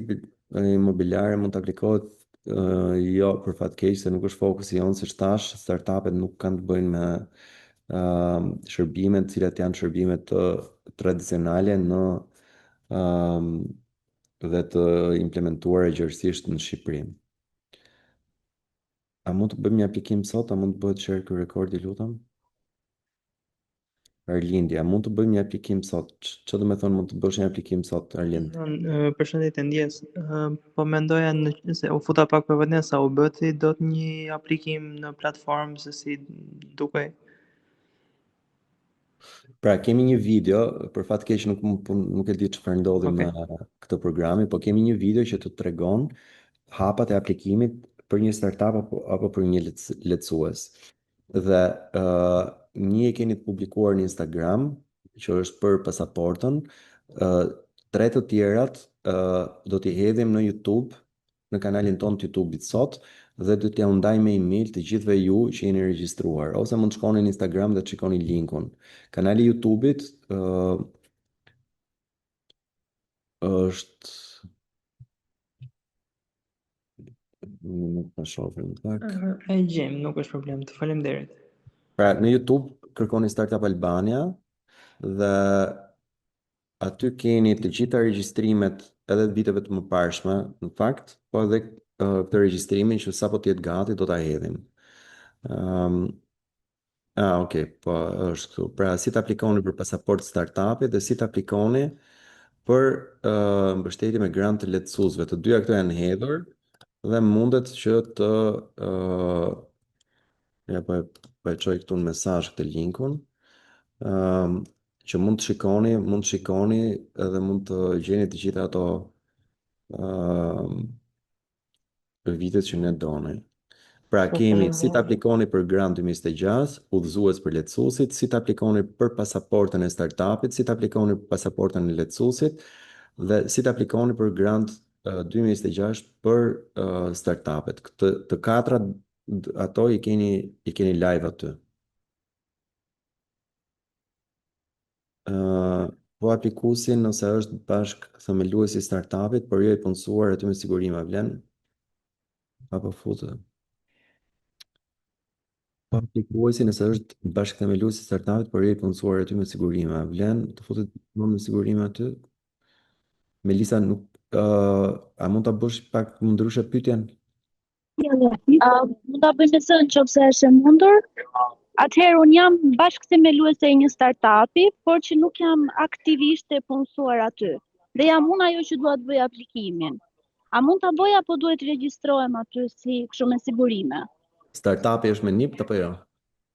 imobiliare mund të aplikohet jo, për fat keq se nuk është fokusi jonë, siç thash, startupet nuk kanë të bëjnë me shërbimet, të cilat janë shërbime të tradicionale dhe të implementuara gjërësisht në Shqipëri. A mund të bëjmë një aplikim sot, a mund të bëhet share ky rekordi, lutem? Arlindi, a mund të bëjmë një aplikim sot? Ço do të thonë mund të bësh një aplikim sot, Arlind? Përshëndetje, ndjes. Po mendoja se u futa pak për veten sa u bëti dot një aplikim në platformë se si dukej. Pra, kemi një video, për fat keq nuk e di çfarë ndodhi me këtë programi, po kemi një video që të tregon hapat e aplikimit për një startup apo për një lehtësues. Dhe një e keni të publikuar në Instagram, që është për pasaportën, 3 të tjerat do t'i hedhim në YouTube, në kanalin ton të YouTube-it sot, dhe do t'ja ndaj me email të gjithëve ju që jeni regjistruar, ose mund të shkoni në Instagram dhe të shikoni linkun. Kanali YouTube-it është nuk ta shohim pak. E gjem, nuk është problem, të faleminderit. Pra, në YouTube kërkoni Startup Albania dhe aty keni të gjitha regjistrimet edhe të viteve të mëparshme, në fakt, po edhe këtë regjistrimin që sapo të jetë gati do ta hedhim. Okay, po është këtu. Pra, si të aplikoni për pasaport startupi dhe si të aplikoni për mbështetje me grant të lehtësuesve. Të dyja këto janë hedhur dhe mundet që të po e çoj këtu në mesazh këtë linkun. që mund të shikoni edhe mund të gjeni të gjitha ato vitet që ne doni. Pra kemi si të aplikoni për Grant 2026, udhëzues për lehtësuesit, si të aplikoni për pasaportën e startupit, si të aplikoni për pasaportën e lehtësuesit dhe si të aplikoni për Grant 2026 për startupet. Të katra ato i keni live aty. Po aplikuesin nëse është bashk themeluesi i startupit, por jo i punësuar aty me sigurime vlen apo futet. Po aplikuesi nëse është bashk themeluesi i startupit, por jo i punësuar aty me sigurime vlen të futet me sigurime aty. Melisa, nuk a mund ta bësh pak më ndryshe pyetjen? Mund ta bëj nëse është e mundur. Atëherë unë jam bashkë themeluese e një startupi, por që nuk jam aktivisht e punësuar aty. Dhe jam unë ajo që dua të bëj aplikimin. A mund ta bëj apo duhet të regjistrohem aty si kështu me sigurime? Startupi është me NIP apo jo?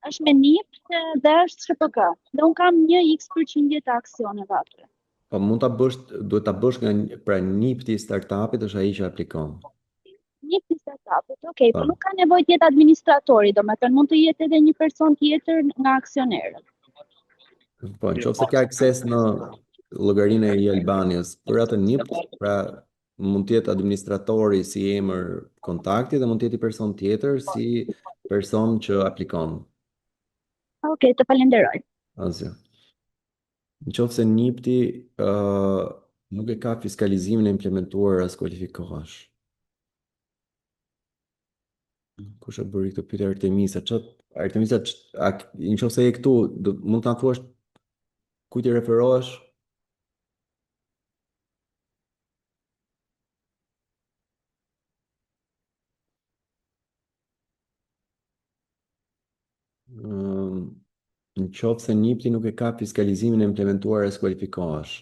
Është me NIP dhe është SHPK. Dhe unë kam 1% të aksioneve aty. Po mund ta bësh, duhet ta bësh nga pra NIP-ti i startupit është ai që aplikon. NIP i startupit, okay, po nuk ka nevojë të jetë administratori, domethënë mund të jetë edhe një person tjetër nga aksionerët. Po, nëse ka akses në llogarinë e Albanias, për atë NIP, pra mund të jetë administratori si emër kontakti dhe mund të jetë person tjetër si person që aplikon. Okej, të falenderoj. Asgjë. Nëse NIP-ti nuk e ka fiskalizimin e implementuar as kualifikohesh. Kush e bëri këtë pyetje Artemisa? Artemisa, nëse je këtu, mund ta thuash kujt i referohesh? Nëse NIP-ti nuk e ka fiskalizimin e implementuar as kualifikohesh.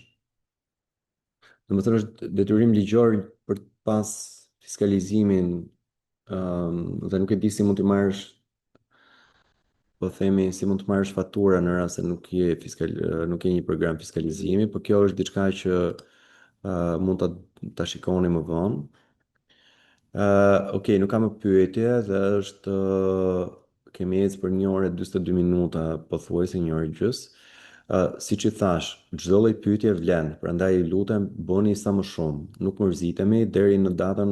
Domethënë është detyrim ligjor për të pas fiskalizimin dhe nuk e di si mund të marrësh, po themi si mund të marrësh fatura në rast se nuk je një program fiskalizimi, por kjo është diçka që mund ta shikoni më vonë. Okej, nuk kam më pyetje dhe është kemi ecë për 1 orë e 42 minuta, pothuajse 1 orë e gjys. Siç i thash, çdo lloj pyetje vlen, prandaj ju lutem bëni sa më shumë. Nuk mërzitemi deri në datën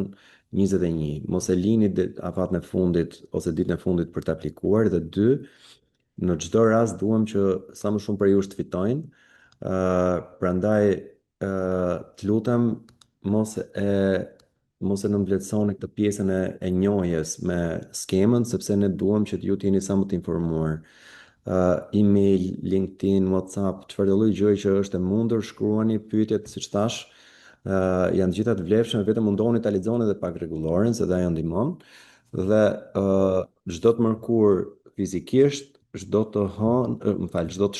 21. Mos e lini afatën e fundit ose ditën e fundit për të aplikuar dhe 2, në çdo rast duam që sa më shumë prej jush të fitojnë. Prandaj të lutem mos e nënvlerësoni këtë pjesën e njohjes me skemën, sepse ne duam që ju të jeni sa më të informuar. Email, LinkedIn, WhatsApp, çfarëdo lloj gjëje që është e mundur, shkruani pyetjet siç thash. Janë të gjitha të vlefshme, vetëm mundoni ta lexoni edhe pak rregulloren, se ajo ndihmon. Dhe çdo të mërkur fizikisht, çdo të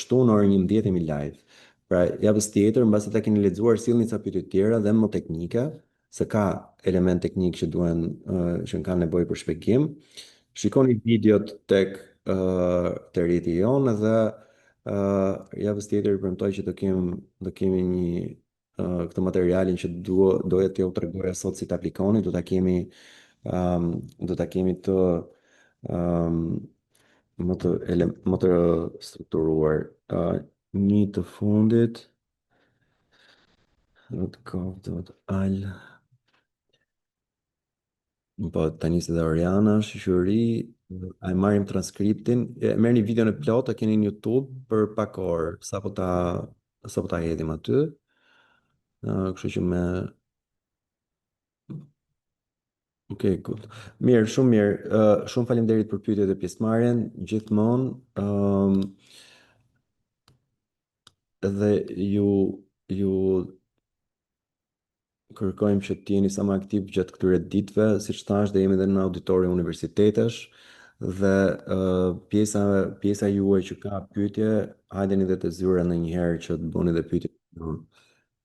shtunë në orën 11 jemi live. Pra javës tjetër, mbasi ta keni lexuar, sillni ca pyetje tjera dhe më teknike, se ka element teknik që që kanë nevojë për shpjegim. Shikoni videot tek Rrjeti Jon dhe javës tjetër premtoj që do kemi një këtë materialin që doja t'ju tregoja sot si të aplikoni, do ta kemi të më të strukturuar. Një të fundit .gov.al. Po, tani se dhe Oriana, shoqëri, a e marrim transkriptin, merrni videon e plot, e keni në YouTube për pak orë, sapo ta hedhim aty. Kështu që Okej, good. Mirë, shumë mirë. Shumë faleminderit për pyetjet e pjesëmarrjen, gjithmonë. Dhe ju kërkojmë që të jeni sa më aktiv gjatë këtyre ditëve, siç thash, dhe jemi edhe në auditori universitetesh dhe pjesa juaj që ka pyetje, hajdeni dhe të zyra ndonjëherë që të bëni edhe pyetje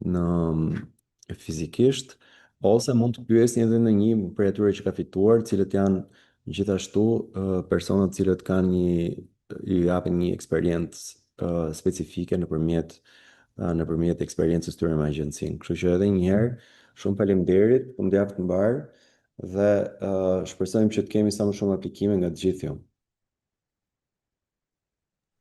në fizikisht, ose mund të pyesni edhe në një prej atyre që ka fituar, cilët janë gjithashtu personat cilët kanë ju japin një eksperiencë specifike nëpërmjet eksperiencës tyre me agjencinë. Kështu që edhe një herë, shumë faleminderit, po më javë të mbar dhe shpresojmë që të kemi sa më shumë aplikime nga të gjithë ju.